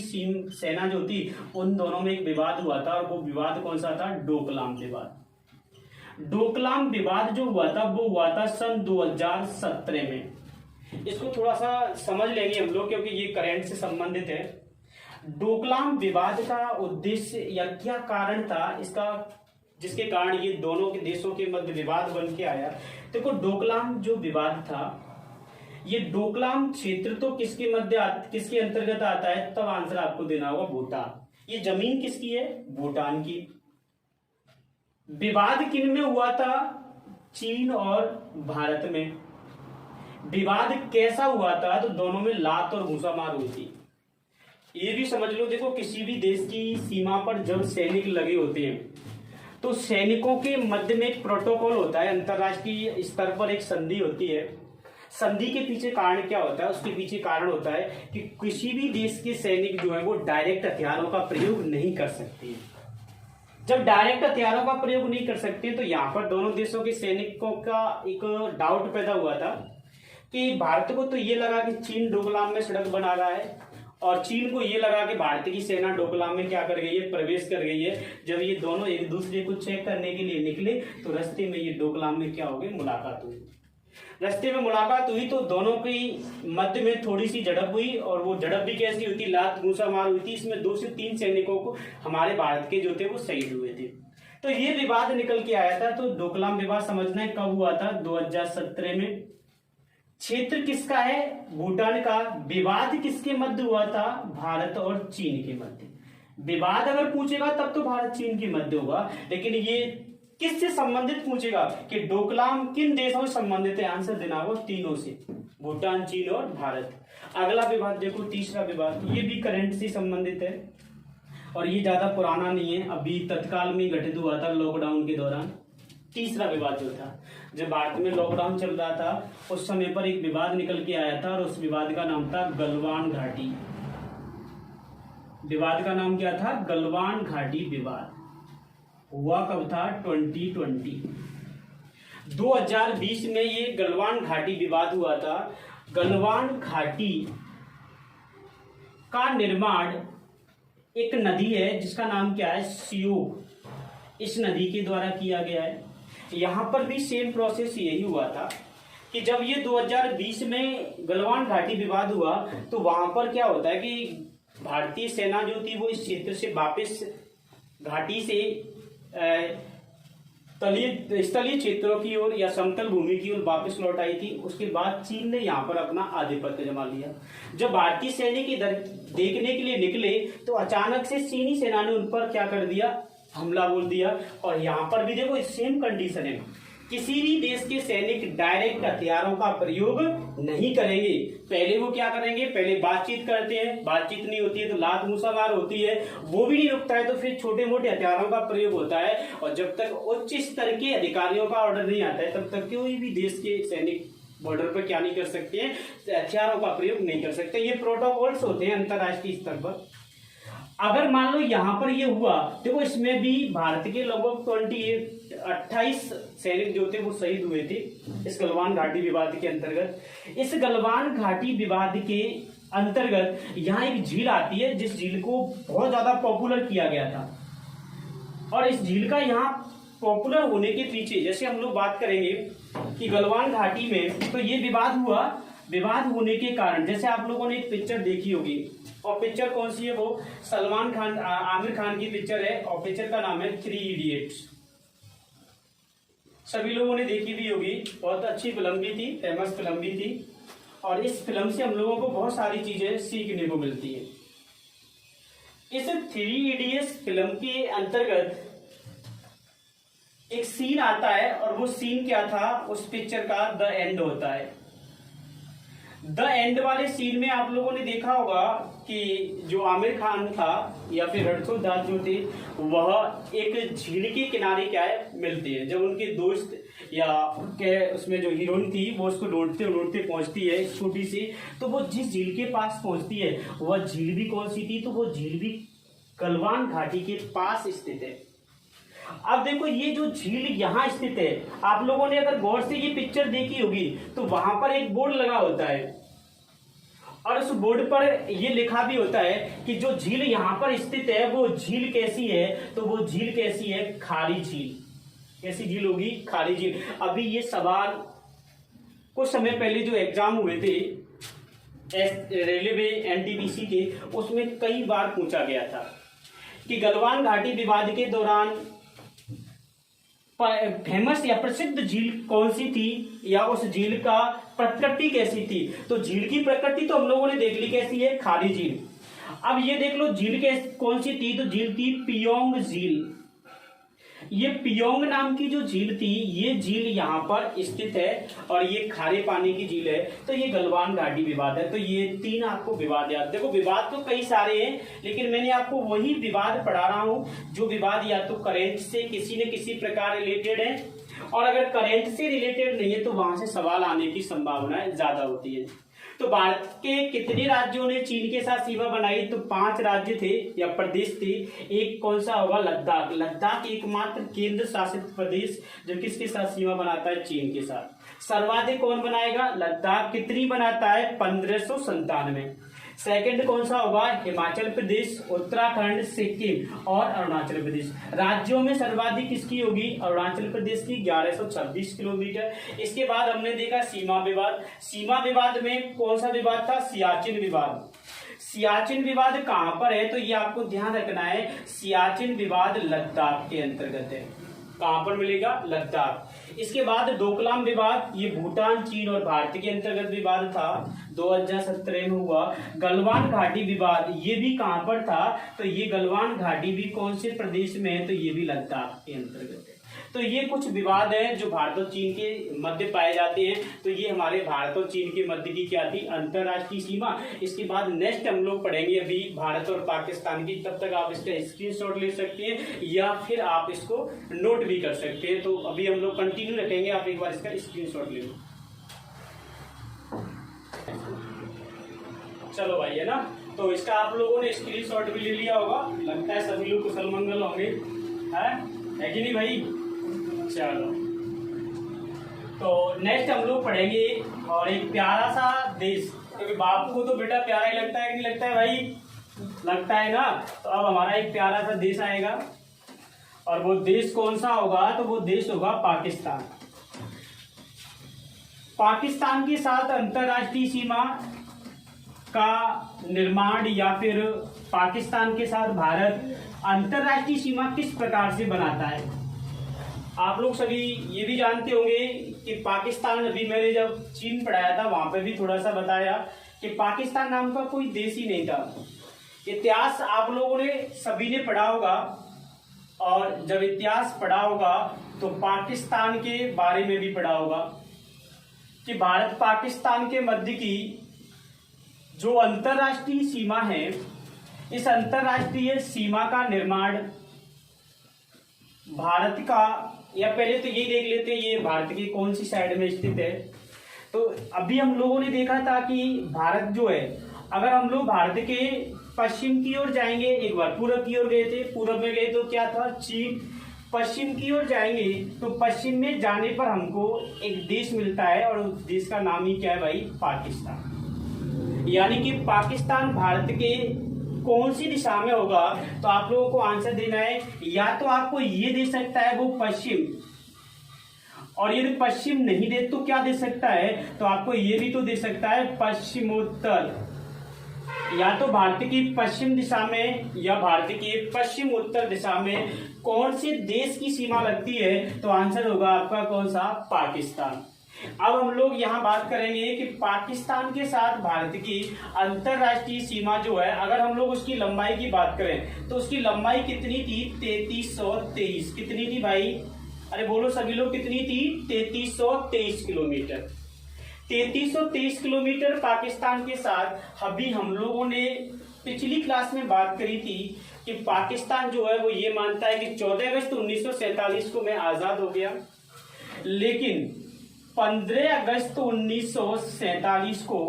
सेना जो थी उन दोनों में एक विवाद हुआ था, और वो विवाद कौन सा था? डोकलाम विवाद। डोकलाम विवाद जो हुआ था वो हुआ था सन 2017 में। इसको थोड़ा सा समझ लेंगे हम लोग क्योंकि ये करंट से संबंधित है। डोकलाम विवाद का उद्देश्य या क्या कारण था इसका, जिसके कारण ये दोनों के देशों के मध्य विवाद बन के आया। देखो डोकलाम जो विवाद था, ये डोकलाम क्षेत्र तो किसके अंतर्गत आता है? तब आंसर आपको देना होगा भूटान। ये जमीन किसकी है? भूटान की। विवाद किन में हुआ था? चीन और भारत में। विवाद कैसा हुआ था? तो दोनों में लात और घूसा मार हुई थी। ये भी समझ लो, देखो किसी भी देश की सीमा पर जब सैनिक लगे होते हैं तो सैनिकों के मध्य में एक प्रोटोकॉल होता है, अंतरराष्ट्रीय स्तर पर एक संधि होती है। संधि के पीछे कारण क्या होता है? उसके पीछे कारण होता है कि किसी भी देश के सैनिक जो है वो डायरेक्ट हथियारों का प्रयोग नहीं कर सकते। जब डायरेक्ट हथियारों का प्रयोग नहीं कर सकते तो यहाँ पर दोनों देशों के सैनिकों का एक डाउट पैदा हुआ था कि भारत को तो ये लगा कि चीन डोकलाम में सड़क बना रहा है, और चीन को ये लगा कि भारत की सेना डोकलाम में क्या कर गई है? प्रवेश कर गई है। जब ये दोनों एक दूसरे को चेक करने के लिए निकले तो रास्ते में ये डोकलाम में क्या हो गई? मुलाकात हुई। रास्ते में मुलाकात हुई तो दोनों की मध्य में थोड़ी सी झड़प हुई, और वो झड़प भी कैसी हुई थी? लात घूसा मार हुई थी। इसमें 2 से 3 सैनिकों को हमारे भारत के जो थे वो शहीद हुए थे। तो ये विवाद निकल के आया था। तो डोकलाम विवाद समझना है कब हुआ था? 2017 में। क्षेत्र किसका है? भूटान का। विवाद किसके मध्य हुआ था? भारत और चीन के मध्य। विवाद अगर पूछेगा तब तो भारत चीन के मध्य होगा, लेकिन ये किससे संबंधित पूछेगा कि डोकलाम किन देशों से संबंधित है? आंसर देना होगा तीनों से, भूटान, चीन और भारत। अगला विवाद देखो, तीसरा विवाद, ये भी करंट से संबंधित है और ये ज्यादा पुराना नहीं है, अभी तत्काल में घटित हुआ था लॉकडाउन के दौरान। तीसरा विवाद जो था, जब भारत में लॉकडाउन चल रहा था उस समय पर एक विवाद निकल के आया था, और उस विवाद का नाम था गलवान घाटी। विवाद का नाम क्या था? गलवान घाटी विवाद। हुआ कब था? 2020 2020 में ये गलवान घाटी विवाद हुआ था। गलवान घाटी का निर्माण एक नदी है जिसका नाम क्या है? सियोक। इस नदी के द्वारा किया गया है। यहां पर भी सेम प्रोसेस यही हुआ था कि जब ये 2020 में गलवान घाटी विवाद हुआ तो वहां पर क्या होता है कि भारतीय सेना जो थी वो इस क्षेत्र से वापस घाटी से स्थलीय क्षेत्रों की ओर या समतल भूमि की ओर वापस लौट आई थी। उसके बाद चीन ने यहाँ पर अपना आधिपत्य जमा लिया। जब भारतीय सैनिक इधर देखने के लिए निकले तो अचानक से चीनी सेना ने उन पर क्या कर दिया, हमला बोल दिया। और यहाँ पर भी देखो सेम कंडीशन है, किसी भी देश के सैनिक डायरेक्ट हथियारों का प्रयोग नहीं करेंगे। पहले वो क्या करेंगे, पहले बातचीत करते हैं, बातचीत नहीं होती है तो लात मूसामार होती है, वो भी नहीं रुकता है तो फिर छोटे मोटे हथियारों का प्रयोग होता है। और जब तक उच्च स्तर के अधिकारियों का ऑर्डर नहीं आता है तब तक कोई भी देश के सैनिक बॉर्डर पर क्या नहीं कर सकते हैं, हथियारों का प्रयोग नहीं कर सकते। ये प्रोटोकॉल्स होते हैं अंतरराष्ट्रीय स्तर पर। अगर मान लो यहाँ पर ये हुआ, देखो इसमें भी भारत के लगभग 28 सैनिक जो थे वो शहीद हुए थे इस गलवान घाटी विवाद के अंतर्गत। इस गलवान घाटी विवाद के अंतर्गत यहाँ एक झील आती है जिस झील को बहुत ज्यादा पॉपुलर किया गया था। और इस झील का यहाँ पॉपुलर होने के पीछे, जैसे हम लोग बात करेंगे कि गलवान घाटी में तो ये विवाद हुआ, विवाद होने के कारण, जैसे आप लोगों ने एक पिक्चर देखी होगी, और पिक्चर कौन सी है, वो सलमान खान आमिर खान की पिक्चर है, और पिक्चर का नाम है 3 इडियट्स। सभी लोगों ने देखी भी होगी, बहुत अच्छी फिल्म भी थी, फेमस फिल्म भी थी। और इस फिल्म से हम लोगों को बहुत सारी चीजें सीखने को मिलती है। इस 3 इडियट्स फिल्म के अंतर्गत एक सीन आता है, और वो सीन क्या था, उस पिक्चर का द एंड होता है। द एंड वाले सीन में आप लोगों ने देखा होगा कि जो आमिर खान था या फिर रणछोड़ दास जो थे वह एक झील के किनारे क्या है मिलते हैं। जब उनके दोस्त या के उसमें जो हीरोइन थी वो उसको ढूंढते ढूंढते पहुंचती है स्कूटी से, तो वो जिस झील के पास पहुंचती है वह झील भी कौन सी थी, तो वो झील भी गलवान घाटी के पास स्थित है। अब देखो ये जो झील यहाँ स्थित है, आप लोगों ने अगर गौर से ये पिक्चर देखी होगी तो वहां पर एक बोर्ड लगा होता है, और उस बोर्ड पर ये लिखा भी होता है कि जो झील यहाँ पर स्थित है वो झील कैसी है, तो वो झील कैसी है, खारी झील। कैसी झील होगी, खारी झील। अभी ये सवाल कुछ समय पहले जो एग्जाम हुए थे रेलवे एनटीपीसी के, उसमें कई बार पूछा गया था कि गलवान घाटी विवाद के दौरान फेमस या प्रसिद्ध झील कौन सी थी, या उस झील का प्रकृति कैसी थी। तो झील की प्रकृति तो हम लोगों ने देख ली कैसी है, खारी झील। अब ये देख लो झील कौन सी थी, तो झील थी पियोंग झील। ये पियोंग नाम की जो झील थी, ये झील यहाँ पर स्थित है, और ये खारे पानी की झील है। तो ये गलवान घाटी विवाद है। तो ये 3 आपको विवाद याद, देखो विवाद तो कई सारे हैं लेकिन मैंने आपको वही विवाद पढ़ा रहा हूं जो विवाद या तो करेंट से किसी न किसी प्रकार रिलेटेड है, और अगर करेंट से रिलेटेड नहीं है तो वहां से सवाल आने की संभावना ज्यादा होती है। तो भारत के कितने राज्यों ने चीन के साथ सीमा बनाई, तो 5 राज्य थे या प्रदेश थे। एक कौन सा होगा, लद्दाख। लद्दाख एकमात्र केंद्र शासित प्रदेश जो किसके साथ सीमा बनाता है, चीन के साथ। सर्वाधिक कौन बनाएगा, लद्दाख। कितनी बनाता है, 1597। सेकंड कौन सा होगा, हिमाचल प्रदेश, उत्तराखंड, सिक्किम और अरुणाचल प्रदेश। राज्यों में सर्वाधिक किसकी होगी, अरुणाचल प्रदेश की, 1126 किलोमीटर। इसके बाद हमने देखा सीमा विवाद। सीमा विवाद में कौन सा विवाद था, सियाचिन विवाद। सियाचिन विवाद कहां पर है, तो ये आपको ध्यान रखना है, सियाचिन विवाद लद्दाख के अंतर्गत है। कहां पर मिलेगा, लद्दाख। इसके बाद डोकलाम विवाद, ये भूटान, चीन और भारत के अंतर्गत विवाद था, 2017 में हुआ। गलवान घाटी विवाद, ये भी कहां पर था, तो ये गलवान घाटी भी कौन से प्रदेश में है, तो ये भी लद्दाख के अंतर्गत है। तो ये कुछ विवाद है जो भारत और चीन के मध्य पाए जाते हैं। तो ये हमारे भारत और चीन के मध्य की क्या थी, अंतरराष्ट्रीय सीमा। इसके बाद नेक्स्ट हम लोग पढ़ेंगे अभी भारत और पाकिस्तान की। तब तक आप इसका स्क्रीनशॉट ले सकते हैं या फिर आप इसको नोट भी कर सकते हैं। तो अभी हम लोग कंटिन्यू रखेंगे, आप एक बार इसका स्क्रीनशॉट ले लो। चलो भाई, है ना। तो इसका आप लोगों ने स्क्रीनशॉट भी ले लिया होगा, लगता है सभी लोग कुशल मंगल होंगे, है कि नहीं भाई। चलो, तो नेक्स्ट हम लोग पढ़ेंगे और एक प्यारा सा देश, क्योंकि बापू को तो बेटा प्यारा ही लगता है कि नहीं लगता है भाई, लगता है ना। तो अब हमारा एक प्यारा सा देश आएगा, और वो देश कौन सा होगा, तो वो देश होगा पाकिस्तान। पाकिस्तान के साथ अंतरराष्ट्रीय सीमा का निर्माण या फिर पाकिस्तान के साथ भारत अंतरराष्ट्रीय सीमा किस प्रकार से बनाता है। आप लोग सभी ये भी जानते होंगे कि पाकिस्तान, अभी मैंने जब चीन पढ़ाया था वहां पे भी थोड़ा सा बताया कि पाकिस्तान नाम का कोई देश ही नहीं था। इतिहास आप लोगों ने सभी ने पढ़ा होगा, और जब इतिहास पढ़ा होगा तो पाकिस्तान के बारे में भी पढ़ा होगा कि भारत पाकिस्तान के मध्य की जो अंतरराष्ट्रीय सीमा है, इस अंतरराष्ट्रीय सीमा का निर्माण भारत का, या पहले तो ये देख लेते हैं ये भारत की कौन सी साइड में स्थित है। तो अभी हम लोगों ने देखा था कि भारत जो है, अगर हम लोग भारत के पश्चिम की ओर जाएंगे, एक बार पूरब की ओर गए थे, पूरब में गए तो क्या था, चीन। पश्चिम की ओर जाएंगे तो पश्चिम में जाने पर हमको एक देश मिलता है, और उस देश का नाम ही क्या है भाई, पाकिस्तान। यानी कि पाकिस्तान भारत के कौन सी दिशा में होगा, तो आप लोगों को आंसर देना है। या तो आपको ये दे सकता है वो पश्चिम, और यदि पश्चिम नहीं दे तो क्या दे सकता है, तो आपको ये भी तो दे सकता है पश्चिमोत्तर। या तो भारत की पश्चिम दिशा में या भारत की पश्चिम उत्तर दिशा में कौन से देश की सीमा लगती है, तो आंसर होगा आपका कौन सा, पाकिस्तान। अब हम लोग यहाँ बात करेंगे कि पाकिस्तान के साथ भारत की अंतरराष्ट्रीय सीमा जो है, अगर हम लोग उसकी लंबाई की बात करें तो उसकी लंबाई कितनी थी, 3323। कितनी थी भाई, अरे बोलो सभी लोग, कितनी थी, 3323 किलोमीटर। 3323 किलोमीटर पाकिस्तान के साथ। अभी हम लोगों ने पिछली क्लास में बात करी थी कि पाकिस्तान जो है वो ये मानता है कि 14 अगस्त 1947 को मैं आजाद हो गया, लेकिन 15 अगस्त 1947 को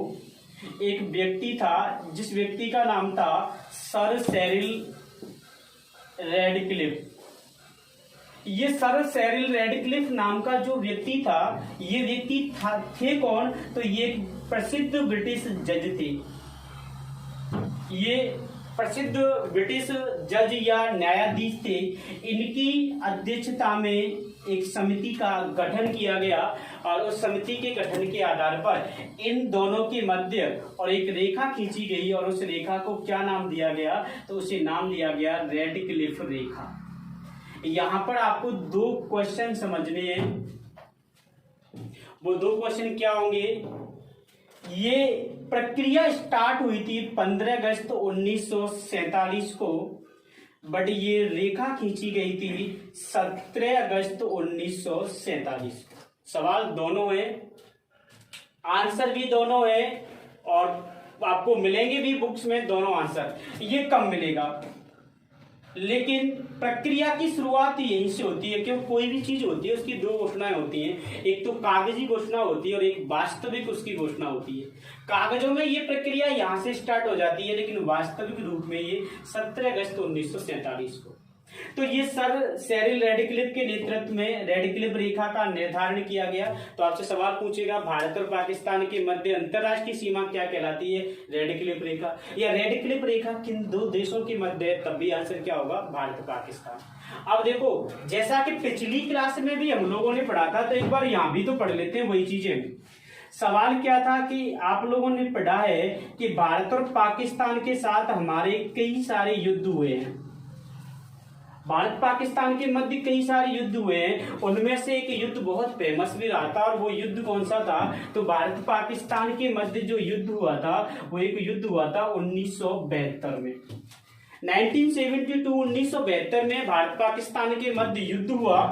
एक व्यक्ति था, जिस व्यक्ति का नाम था सर सेरिल रेडक्लिफ। ये सर सेरिल रेडक्लिफ नाम का जो व्यक्ति था, ये व्यक्ति थे कौन, तो ये प्रसिद्ध ब्रिटिश जज थे। ये प्रसिद्ध ब्रिटिश जज या न्यायाधीश थे। इनकी अध्यक्षता में एक समिति का गठन किया गया, और उस समिति के गठन के आधार पर इन दोनों के मध्य और एक रेखा खींची गई, और उस रेखा को क्या नाम दिया गया, तो उसे नाम दिया गया रेडक्लिफ रेखा। यहां पर आपको दो क्वेश्चन समझने हैं। वो दो क्वेश्चन क्या होंगे, ये प्रक्रिया स्टार्ट हुई थी 15 अगस्त 1947 को, बट ये रेखा खींची गई थी 17 अगस्त 1947 को। सवाल दोनों है, आंसर भी दोनों है, और आपको मिलेंगे भी बुक्स में दोनों आंसर। ये कब मिलेगा, लेकिन प्रक्रिया की शुरुआत यहीं से होती है। क्यों, कोई भी चीज होती है उसकी दो घोषणाएं होती हैं, एक तो कागजी घोषणा होती है और एक वास्तविक उसकी घोषणा होती है। कागजों में ये प्रक्रिया यहां से स्टार्ट हो जाती है, लेकिन वास्तविक रूप में ये 17 अगस्त 1947 को। तो ये सर सेरिल रेडक्लिफ के नेतृत्व में रेडक्लिफ रेखा का निर्धारण किया गया। तो आपसे सवाल पूछेगा, भारत और पाकिस्तान के मध्य अंतरराष्ट्रीय सीमा क्या कहलाती है, रेडक्लिफ रेखा। या रेडक्लिफ रेखा किन दो देशों के मध्य है, तब भी आंसर क्या होगा, भारत पाकिस्तान। अब देखो, जैसा कि पिछली क्लास में भी हम लोगों ने पढ़ा था, तो एक बार यहाँ भी तो पढ़ लेते हैं वही चीजें। सवाल क्या था कि आप लोगों ने पढ़ा है कि भारत और पाकिस्तान के साथ हमारे कई सारे युद्ध हुए हैं। भारत पाकिस्तान के मध्य कई सारे युद्ध हुए हैं, उनमें से एक युद्ध बहुत फेमस भी रहा था, और वो युद्ध कौन सा था, तो भारत पाकिस्तान के मध्य जो युद्ध हुआ था वो एक युद्ध हुआ था 1972 में। 1972 में भारत पाकिस्तान के मध्य युद्ध हुआ।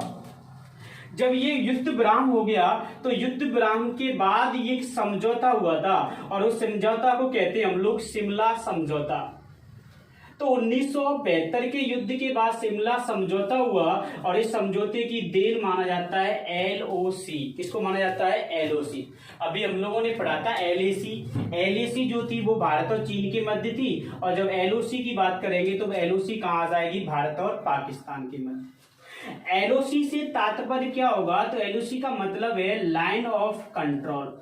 जब ये युद्ध विराम हो गया, तो युद्ध विराम के बाद ये एक समझौता हुआ था, और उस समझौता को कहते हैं हम लोग शिमला समझौता। तो 1972 के युद्ध के बाद शिमला समझौता हुआ, और इस समझौते की देन माना जाता है LOC। किसको माना जाता है, LOC। अभी हम लोगों ने पढ़ा था LAC। LAC जो थी वो भारत और चीन के मध्य थी, और जब LOC की बात करेंगे तो LOC कहाँ आ जाएगी, भारत और पाकिस्तान के मध्य। LOC से तात्पर्य क्या होगा, तो LOC का मतलब है line of control.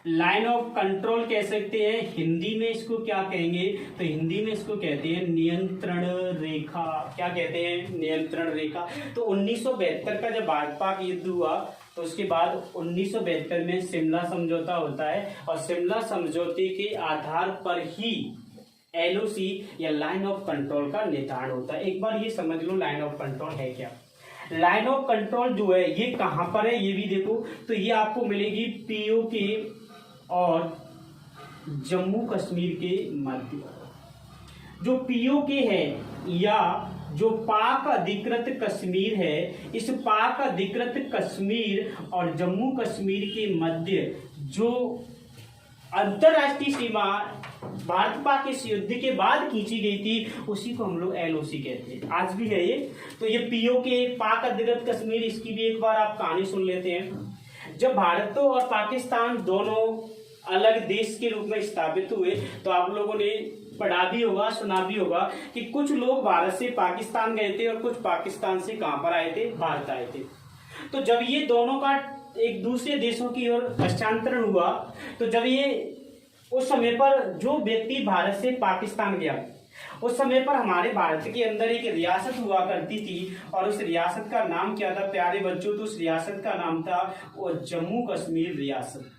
Line of control कह सकते हैं, हिंदी में इसको क्या कहेंगे, तो हिंदी में इसको कहते हैं नियंत्रण रेखा। क्या कहते हैं, नियंत्रण रेखा। तो 1972 का जब भारत पाक युद्ध हुआ, तो उसके बाद 1972 में शिमला समझौता होता है, और शिमला समझौते के आधार पर ही LOC या लाइन ऑफ कंट्रोल का निर्धारण होता है। एक बार ये समझ लो लाइन ऑफ कंट्रोल है क्या। लाइन ऑफ कंट्रोल जो है ये कहां पर है ये भी देखो, तो ये आपको मिलेगी पीओके और जम्मू कश्मीर के मध्य। जो पीओके है या जो पाक अधिकृत कश्मीर है, इस पाक अधिकृत कश्मीर और जम्मू कश्मीर के मध्य जो अंतरराष्ट्रीय सीमा भारत पाक इस युद्ध के बाद खींची गई थी उसी को हम लोग एलओसी कहते हैं, आज भी है ये। तो ये पीओके पाक अधिकृत कश्मीर, इसकी भी एक बार आप कहानी सुन लेते हैं। जब भारत और पाकिस्तान दोनों अलग देश के रूप में स्थापित हुए तो आप लोगों ने पढ़ा भी होगा, सुना भी होगा कि कुछ लोग भारत से पाकिस्तान गए थे और कुछ पाकिस्तान से कहां पर आए थे, भारत आए थे। तो जब ये दोनों का एक दूसरे देशों की ओर हस्तांतरण हुआ, तो जब ये उस समय पर जो व्यक्ति भारत से पाकिस्तान गया, उस समय पर हमारे भारत के अंदर एक रियासत हुआ करती थी और उस रियासत का नाम क्या था प्यारे बच्चों? तो उस रियासत का नाम था वो जम्मू कश्मीर रियासत।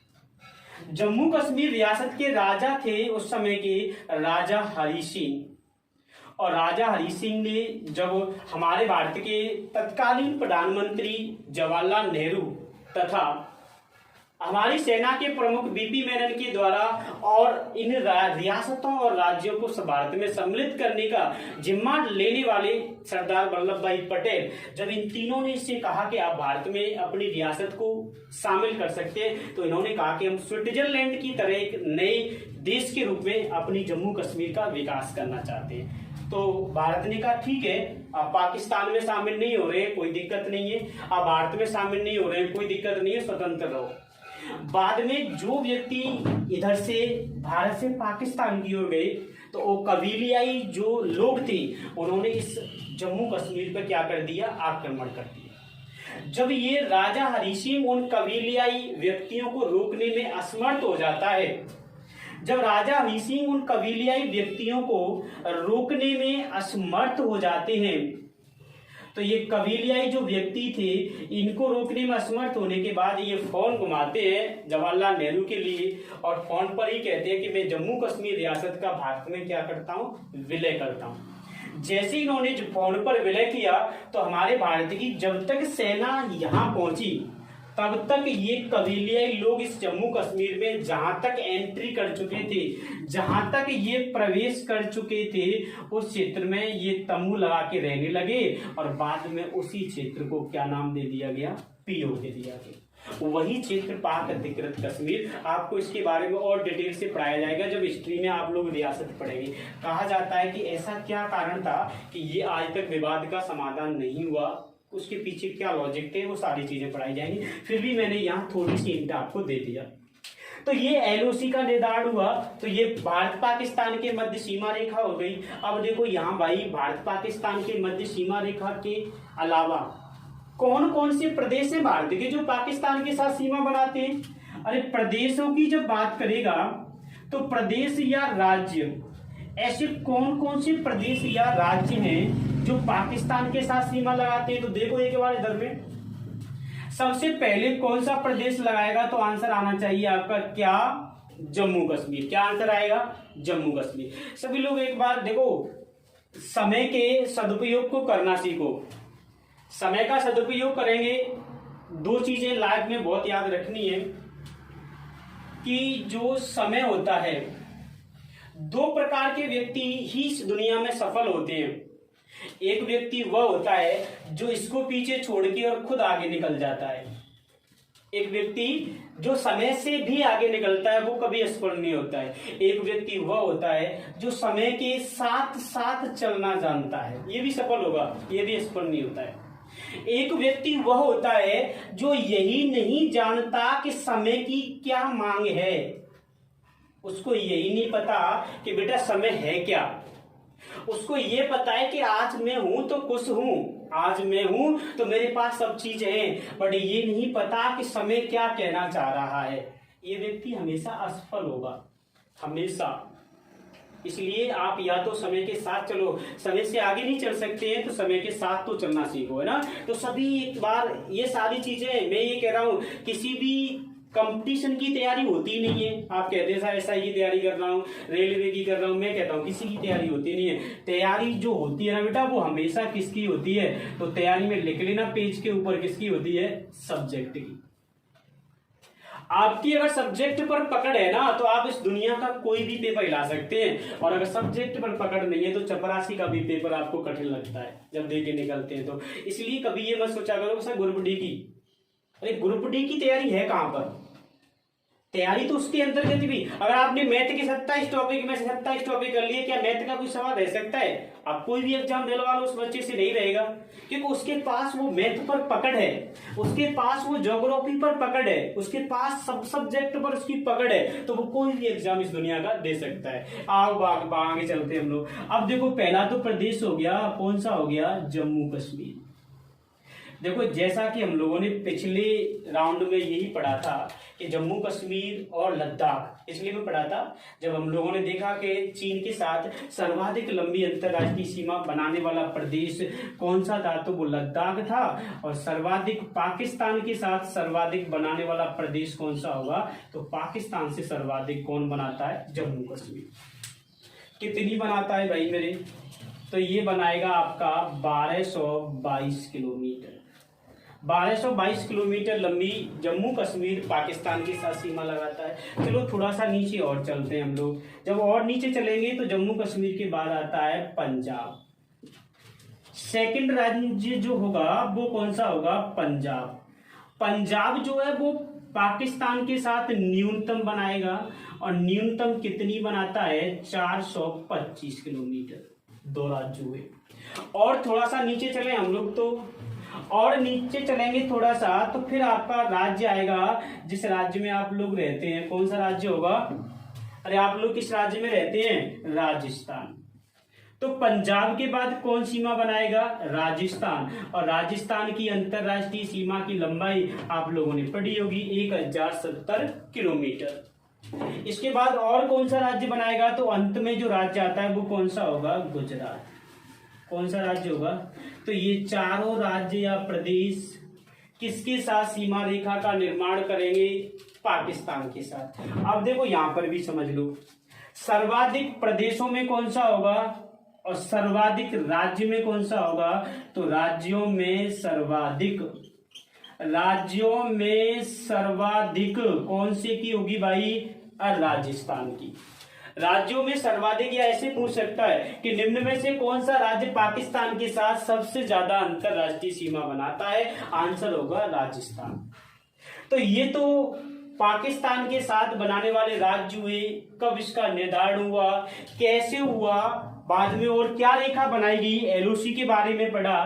जम्मू कश्मीर रियासत के राजा थे उस समय के राजा हरि सिंह। और राजा हरि सिंह ने जब हमारे भारत के तत्कालीन प्रधानमंत्री जवाहरलाल नेहरू तथा हमारी सेना के प्रमुख बीपी मेनन के द्वारा और इन रियासतों और राज्यों को भारत में सम्मिलित करने का जिम्मा लेने वाले सरदार वल्लभ भाई पटेल, जब इन तीनों ने इससे कहा कि आप भारत में अपनी रियासत को शामिल कर सकते हैं, तो इन्होंने कहा कि हम स्विट्जरलैंड की तरह एक नए देश के रूप में अपनी जम्मू कश्मीर का विकास करना चाहते हैं। तो भारत ने कहा ठीक है, आप पाकिस्तान में शामिल नहीं हो रहे, कोई दिक्कत नहीं है, आप भारत में शामिल नहीं हो रहे, कोई दिक्कत नहीं है, स्वतंत्र रहो। बाद में जो व्यक्ति इधर से भारत से पाकिस्तान की ओर गए तो वो कबीलियाई जो लोग थे उन्होंने इस जम्मू कश्मीर पर क्या कर दिया, आक्रमण कर दिया। जब ये राजा हरि सिंह उन कबीलियाई व्यक्तियों को रोकने में असमर्थ हो जाता है, जब राजा हरि सिंह उन कबीलियाई व्यक्तियों को रोकने में असमर्थ हो जाते हैं, तो ये कबीलियाई जो व्यक्ति थे इनको रोकने में असमर्थ होने के बाद ये फोन घुमाते हैं जवाहरलाल नेहरू के लिए और फोन पर ही कहते हैं कि मैं जम्मू कश्मीर रियासत का भारत में क्या करता हूँ, विलय करता हूँ। जैसे इन्होंने फोन पर विलय किया तो हमारे भारत की जब तक सेना यहाँ पहुंची तब तक ये कबीलियाई लोग इस जम्मू कश्मीर में जहां तक एंट्री कर चुके थे, जहां तक ये प्रवेश कर चुके थे, उस क्षेत्र में ये तंबू लगा के रहने लगे और बाद में उसी क्षेत्र को क्या नाम दे दिया गया, पीओ दे दिया गया। वही क्षेत्र पाक अधिकृत कश्मीर। आपको इसके बारे में और डिटेल से पढ़ाया जाएगा जब हिस्ट्री में आप लोग रियासत पढ़ेंगे। कहा जाता है कि ऐसा क्या कारण था कि ये आज तक विवाद का समाधान नहीं हुआ, उसके पीछे क्या लॉजिक थे, वो सारी चीजें पढ़ाई जाएंगी। फिर भी मैंने यहाँ थोड़ी सी हिंट आपको दे दिया। तो ये एलओसी का निर्धारण हुआ, तो ये भारत पाकिस्तान के मध्य सीमा रेखा हो गई। अब देखो यहाँ भाई भारत पाकिस्तान के मध्य सीमा रेखा के अलावा कौन कौन से प्रदेश हैं भारत के जो पाकिस्तान के साथ सीमा बनाते हैं? अरे प्रदेशों की जब बात करेगा तो प्रदेश या राज्य, ऐसे कौन कौन से प्रदेश या राज्य हैं जो पाकिस्तान के साथ सीमा लगाते हैं? तो देखो एक बार इधर में सबसे पहले कौन सा प्रदेश लगाएगा, तो आंसर आना चाहिए आपका क्या, जम्मू कश्मीर। क्या आंसर आएगा, जम्मू कश्मीर। सभी लोग एक बार देखो, समय के सदुपयोग को करना सीखो। समय का सदुपयोग करेंगे, दो चीजें लाइफ में बहुत याद रखनी है कि जो समय होता है, दो प्रकार के व्यक्ति ही इस दुनिया में सफल होते हैं। एक व्यक्ति वह होता है जो इसको पीछे छोड़ के और खुद आगे निकल जाता है। एक व्यक्ति जो समय से भी आगे निकलता है, वो कभी असफल नहीं होता है। एक व्यक्ति वह होता है जो समय के साथ साथ चलना जानता है, ये भी सफल होगा, ये भी असफल नहीं होता है। एक व्यक्ति वह होता है जो यही नहीं जानता कि समय की क्या मांग है, उसको यही नहीं पता कि बेटा समय है क्या। उसको ये पता है कि आज मैं हूं तो खुश हूं, आज मैं हूं तो मेरे पास सब चीजें हैं, बट ये नहीं पता कि समय क्या कहना चाह रहा है। ये व्यक्ति हमेशा असफल होगा, हमेशा। इसलिए आप या तो समय के साथ चलो, समय से आगे नहीं चल सकते हैं तो समय के साथ तो चलना सीखो, है ना। तो सभी एक बार ये सारी चीजें मैं ये कह रहा हूं, किसी भी कंपटीशन की तैयारी होती नहीं है। आप कहते हैं सर एसआई की तैयारी कर रहा हूँ, रेलवे की कर रहा हूँ, मैं कहता हूँ किसी की तैयारी होती नहीं है। तैयारी जो होती है ना बेटा वो हमेशा किसकी होती है, तो तैयारी में लिख लेना पेज के ऊपर, किसकी होती है, सब्जेक्ट की। आपकी अगर सब्जेक्ट पर पकड़ है ना तो आप इस दुनिया का कोई भी पेपर हिला सकते हैं, और अगर सब्जेक्ट पर पकड़ नहीं है तो चपरासी का भी पेपर आपको कठिन लगता है जब दे के निकलते हैं। तो इसलिए कभी ये मत सोचा करो सर ग्रुप डी की, अरे ग्रुप डी की तैयारी है कहां पर, तैयारी तो उसके अंतर्गत भी। अगर आपने मैथ के 27 टॉपिक में से 27 टॉपिक कर लिए, क्या मैथ का कोई सवाल रह सकता है? आप कोई भी एग्जाम दिलवा लो उस बच्चे से नहीं रहेगा, क्योंकि उसके पास वो मैथ पर पकड़ है, उसके पास वो ज्योग्राफी पर पकड़ है, उसके पास सब सब्जेक्ट पर उसकी पकड़ है, तो वो कोई भी एग्जाम इस दुनिया का दे सकता है। आओ आगे चलते हैं हम लोग। अब देखो पहला तो प्रदेश हो गया, कौन सा हो गया, जम्मू कश्मीर। देखो जैसा कि हम लोगों ने पिछले राउंड में यही पढ़ा था कि जम्मू कश्मीर और लद्दाख, इसलिए मैं पढ़ा था जब हम लोगों ने देखा कि चीन के साथ सर्वाधिक लंबी अंतर्राष्ट्रीय सीमा बनाने वाला प्रदेश कौन सा था, तो वो लद्दाख था। और सर्वाधिक पाकिस्तान के साथ सर्वाधिक बनाने वाला प्रदेश कौन सा होगा, तो पाकिस्तान से सर्वाधिक कौन बनाता है, जम्मू कश्मीर। कितनी बनाता है भाई मेरे, तो ये बनाएगा आपका 1222 किलोमीटर। 1222 किलोमीटर लंबी जम्मू कश्मीर पाकिस्तान के साथ सीमा लगाता है। चलो थोड़ा सा नीचे और चलते हैं हम लोग। जब और नीचे चलेंगे तो जम्मू कश्मीर के बाद आता है पंजाब। सेकंड राज्य जो होगा वो कौन सा होगा, पंजाब। पंजाब जो है वो पाकिस्तान के साथ न्यूनतम बनाएगा, और न्यूनतम कितनी बनाता है, 425 किलोमीटर। दो राज्य हुए। और थोड़ा सा नीचे चले हम लोग, तो और नीचे चलेंगे थोड़ा सा तो फिर आपका राज्य आएगा जिस राज्य में आप लोग रहते हैं। कौन सा राज्य होगा, अरे आप लोग किस राज्य में रहते हैं, राजस्थान। तो पंजाब के बाद कौन सीमा बनाएगा, राजस्थान। और राजस्थान की अंतरराष्ट्रीय सीमा की लंबाई आप लोगों ने पढ़ी होगी 1070 किलोमीटर। इसके बाद और कौन सा राज्य बनाएगा, तो अंत में जो राज्य आता है वो कौन सा होगा, गुजरात। कौन सा राज्य होगा, तो ये चारों राज्य या प्रदेश किसके साथ सीमा रेखा का निर्माण करेंगे, पाकिस्तान के साथ। अब देखो यहां पर भी समझ लो, सर्वाधिक प्रदेशों में कौन सा होगा और सर्वाधिक राज्य में कौन सा होगा, तो राज्यों में सर्वाधिक कौन से की होगी भाई, राजस्थान की। राज्यों में सर्वाधिक, या ऐसे पूछ सकता है कि निम्न में से कौन सा राज्य पाकिस्तान के साथ सबसे ज्यादा अंतरराष्ट्रीय सीमा बनाता है, आंसर होगा राजस्थान। तो ये तो पाकिस्तान के साथ बनाने वाले राज्य हुए। कब इसका निर्धारण हुआ, कैसे हुआ, बाद में और क्या रेखा बनाई गई, एलओसी के बारे में पढ़ा,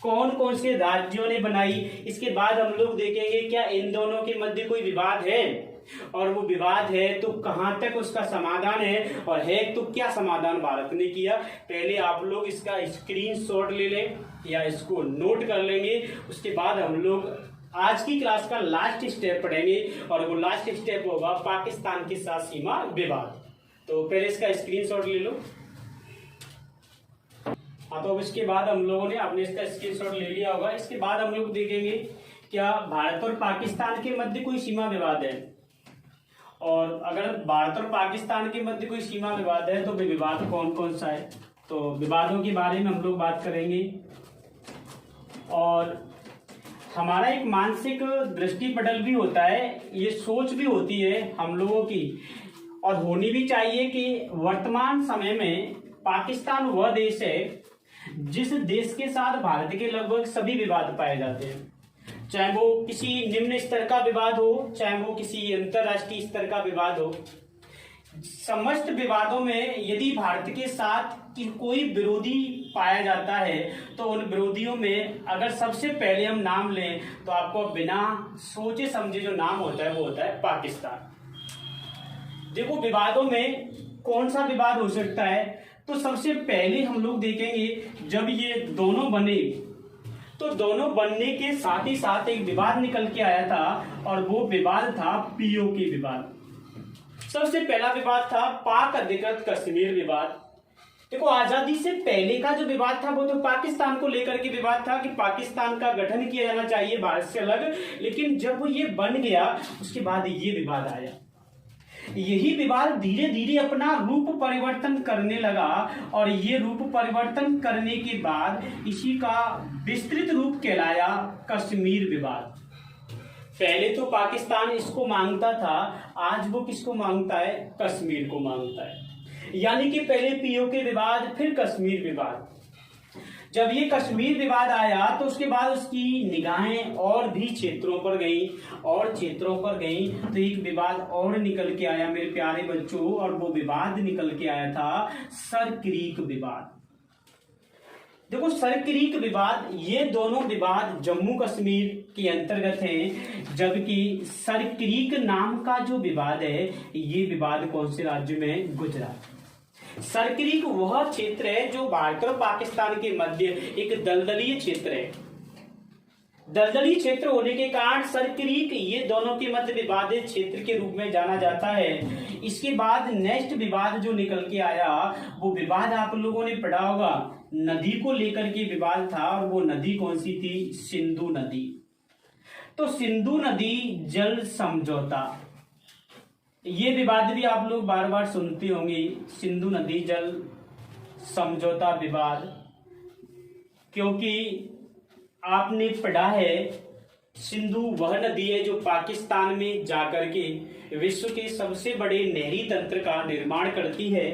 कौन कौन से राज्यों ने बनाई। इसके बाद हम लोग देखेंगे क्या इन दोनों के मध्य कोई विवाद है, और वो विवाद है तो कहां तक उसका समाधान है, और है तो क्या समाधान भारत ने किया। पहले आप लोग इसका स्क्रीनशॉट ले लें या इसको नोट कर लेंगे। उसके बाद हम लोग आज की क्लास का लास्ट स्टेप पढ़ेंगे, और वो लास्ट स्टेप होगा पाकिस्तान के साथ सीमा विवाद। तो पहले इसका स्क्रीनशॉट ले लो। हाँ, तो अब इसके बाद हम लोगों ने अपने इसका स्क्रीनशॉट ले लिया होगा। इसके बाद हम लोग देखेंगे क्या भारत और पाकिस्तान के मध्य कोई सीमा विवाद है, और अगर भारत और पाकिस्तान के मध्य कोई सीमा विवाद है तो वे विवाद कौन कौन सा है। तो विवादों के बारे में हम लोग बात करेंगे, और हमारा एक मानसिक दृष्टिपटल भी होता है, ये सोच भी होती है हम लोगों की, और होनी भी चाहिए कि वर्तमान समय में पाकिस्तान वह देश है जिस देश के साथ भारत के लगभग सभी विवाद पाए जाते हैं, चाहे वो किसी निम्न स्तर का विवाद हो, चाहे वो किसी अंतरराष्ट्रीय स्तर का विवाद हो। समस्त विवादों में यदि भारत के साथ कोई विरोधी पाया जाता है तो उन विरोधियों में अगर सबसे पहले हम नाम लें तो आपको बिना सोचे समझे जो नाम होता है वो होता है पाकिस्तान। देखो विवादों में कौन सा विवाद हो सकता है, तो सबसे पहले हम लोग देखेंगे जब ये दोनों बने तो दोनों बनने के साथ ही साथ एक विवाद निकल के आया था, और वो विवाद था पीओके विवाद। सबसे पहला विवाद था पाक अधिकृत कश्मीर विवाद। देखो, आजादी से पहले का जो विवाद था वो तो पाकिस्तान को लेकर के विवाद था कि पाकिस्तान का गठन किया जाना चाहिए भारत से अलग। लेकिन जब ये बन गया उसके बाद ये विवाद आया। यही विवाद धीरे धीरे अपना रूप परिवर्तन करने लगा और ये रूप परिवर्तन करने के बाद इसी का विस्तृत रूप कहलाया कश्मीर विवाद। पहले तो पाकिस्तान इसको मांगता था, आज वो किसको मांगता है? कश्मीर को मांगता है। यानी कि पहले पीओके विवाद, फिर कश्मीर विवाद। जब ये कश्मीर विवाद आया तो उसके बाद उसकी निगाहें और भी क्षेत्रों पर गई और क्षेत्रों पर गई तो एक विवाद और निकल के आया मेरे प्यारे बच्चों, और वो विवाद निकल के आया था सर क्रीक विवाद। देखो, सर क्रीक विवाद, ये दोनों विवाद जम्मू कश्मीर के अंतर्गत हैं, जबकि सर क्रीक नाम का जो विवाद है ये विवाद कौन से राज्य में? गुजरात। सर क्रीक वह क्षेत्र है जो भारत और पाकिस्तान के मध्य एक दलदलीय क्षेत्र है। दलदली क्षेत्र होने के कारण सर क्रीक ये दोनों के मध्य विवादित क्षेत्र के रूप में जाना जाता है। इसके बाद नेक्स्ट विवाद जो निकल के आया वो विवाद आप लोगों ने पढ़ा होगा, नदी को लेकर के विवाद था, और वो नदी कौन सी थी? सिंधु नदी। तो सिंधु नदी जल समझौता, ये विवाद भी आप लोग बार बार सुनते होंगे, सिंधु नदी जल समझौता विवाद, क्योंकि आपने पढ़ा है सिंधु वह नदी है जो पाकिस्तान में जाकर के विश्व के सबसे बड़े नहरी तंत्र का निर्माण करती है।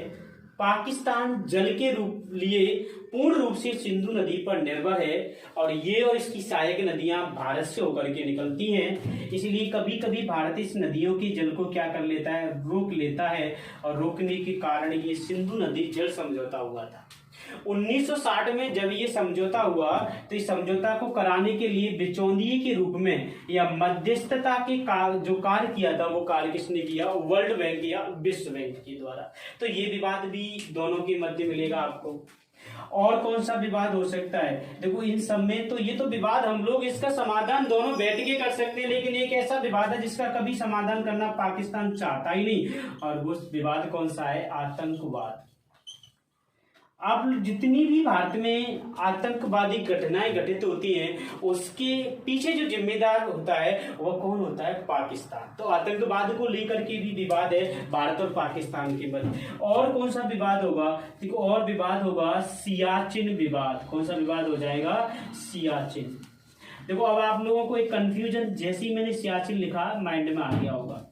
पाकिस्तान जल के लिए पूर्ण रूप से सिंधु नदी पर निर्भर है और ये और इसकी सहायक नदियां भारत से होकर के निकलती हैं। इसलिए कभी कभी भारत इस नदियों के जल को क्या कर लेता है? रोक लेता है, और रोकने के कारण ये सिंधु नदी जल समझौता हुआ था। 1960 में जब ये समझौता हुआ तो इस समझौता को कराने के लिए बिचौलिए के रूप में या मध्यस्थता के जो कार्य किया था वो कार्य किसने किया? वर्ल्ड बैंक या विश्व बैंक के द्वारा। तो ये विवाद भी दोनों के मध्य मिलेगा आपको। और कौन सा विवाद हो सकता है? देखो, इन सब में तो ये तो विवाद हम लोग इसका समाधान दोनों बैठ के कर सकते हैं, लेकिन एक ऐसा विवाद है जिसका कभी समाधान करना पाकिस्तान चाहता ही नहीं, और वो विवाद कौन सा है? आतंकवाद। आप जितनी भी भारत में आतंकवादी घटनाएं घटित होती हैं उसके पीछे जो जिम्मेदार होता है वह कौन होता है? पाकिस्तान। तो आतंकवाद को लेकर के भी विवाद है भारत और पाकिस्तान के मध्य। और कौन सा विवाद होगा? देखो, और विवाद होगा सियाचिन विवाद। कौन सा विवाद हो जाएगा? सियाचिन। देखो, अब आप लोगों को एक कंफ्यूजन, जैसे ही मैंने सियाचिन लिखा माइंड में आ गया होगा।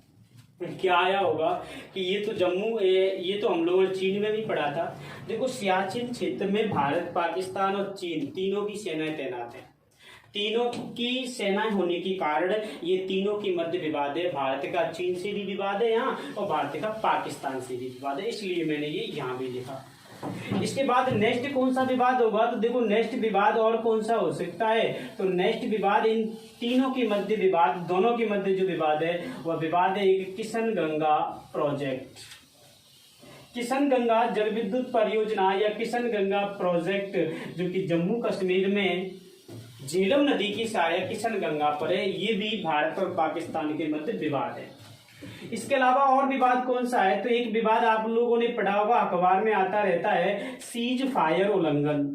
क्या आया होगा कि ये तो हम लोगों ने चीन में भी पढ़ा था। देखो, सियाचिन क्षेत्र में भारत, पाकिस्तान और चीन तीनों की सेनाएं तैनात हैं। तीनों की सेनाएं होने के कारण ये तीनों के मध्य विवाद है। भारत का चीन से भी विवाद है यहाँ, और भारत का पाकिस्तान से भी विवाद है, इसलिए मैंने ये यहाँ भी लिखा। इसके बाद नेक्स्ट कौन सा विवाद होगा? तो देखो, नेक्स्ट विवाद और कौन सा हो सकता है? तो नेक्स्ट विवाद इन तीनों के मध्य विवाद, दोनों के मध्य जो विवाद है वह विवाद है एक किशन गंगा प्रोजेक्ट। किशन गंगा जल विद्युत परियोजना या किशन गंगा प्रोजेक्ट जो कि जम्मू कश्मीर में झेलम नदी की सहायक किशन गंगा पर है, ये भी भारत और पाकिस्तान के मध्य विवाद है। इसके अलावा और विवाद कौन सा है? तो एक विवाद आप लोगों ने पढ़ा होगा, अखबार में आता रहता है, सीज फायर उल्लंघन।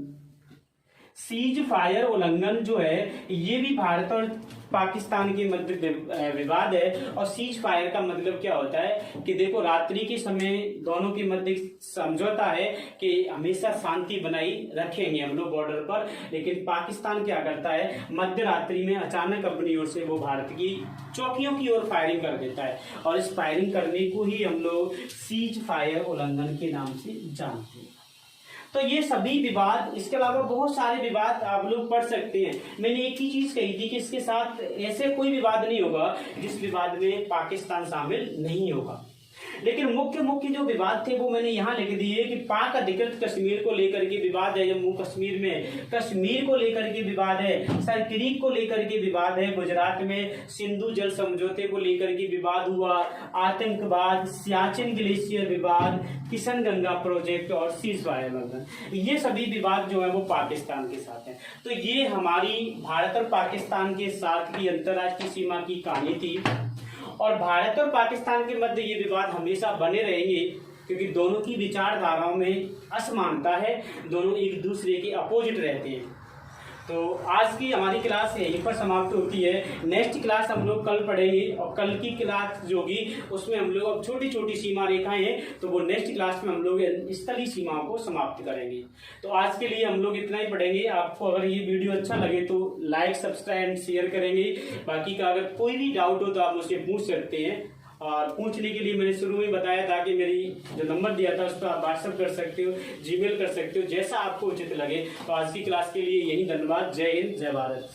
सीज फायर उल्लंघन जो है ये भी भारत और पाकिस्तान के मध्य विवाद है। और सीज फायर का मतलब क्या होता है कि देखो, रात्रि के समय दोनों के मध्य समझौता है कि हमेशा शांति बनाई रखेंगे हम लोग बॉर्डर पर, लेकिन पाकिस्तान क्या करता है, मध्य रात्रि में अचानक अपनी ओर से वो भारत की चौकियों की ओर फायरिंग कर देता है, और इस फायरिंग करने को ही हम लोग सीज फायर उल्लंघन के नाम से जानते हैं। तो ये सभी विवाद, इसके अलावा बहुत सारे विवाद आप लोग पढ़ सकते हैं। मैंने एक ही चीज कही थी कि इसके साथ ऐसे कोई विवाद नहीं होगा जिस विवाद में पाकिस्तान शामिल नहीं होगा। लेकिन मुख्य जो विवाद थे वो मैंने यहाँ लिख दिए कि पाक अधिकृत कश्मीर को लेकर के विवाद है जम्मू कश्मीर में, कश्मीर को लेकर के विवाद है, सर क्रीक को लेकर के विवाद है, गुजरात में सिंधु जल समझौते को लेकर के विवाद हुआ, आतंकवाद, सियाचिन ग्लेशियर विवाद, किशन गंगा प्रोजेक्ट और सीज फायर उल्लंघन, ये सभी विवाद जो है वो पाकिस्तान के साथ है। तो ये हमारी भारत और पाकिस्तान के साथ की अंतर्राष्ट्रीय सीमा की कहानी थी, और भारत और पाकिस्तान के मध्य ये विवाद हमेशा बने रहेंगे क्योंकि दोनों की विचारधाराओं में असमानता है, दोनों एक दूसरे के अपोजिट रहते हैं। तो आज की हमारी क्लास यहीं पर समाप्त होती है। नेक्स्ट क्लास हम लोग कल पढ़ेंगे, और कल की क्लास जो होगी उसमें हम लोग अब छोटी छोटी सीमा रेखाएं हैं, तो वो नेक्स्ट क्लास में हम लोग स्थलीय सीमाओं को समाप्त करेंगे। तो आज के लिए हम लोग इतना ही पढ़ेंगे। आपको अगर ये वीडियो अच्छा लगे तो लाइक, सब्सक्राइब एंड शेयर करेंगे। बाकी का अगर कोई भी डाउट हो तो आप मुझसे पूछ सकते हैं, और पूछने के लिए मैंने शुरू में बताया था कि मेरी जो नंबर दिया था उस पर आप व्हाट्सएप कर सकते हो, जीमेल कर सकते हो, जैसा आपको उचित लगे। तो आज की क्लास के लिए यही धन्यवाद। जय हिंद, जय भारत।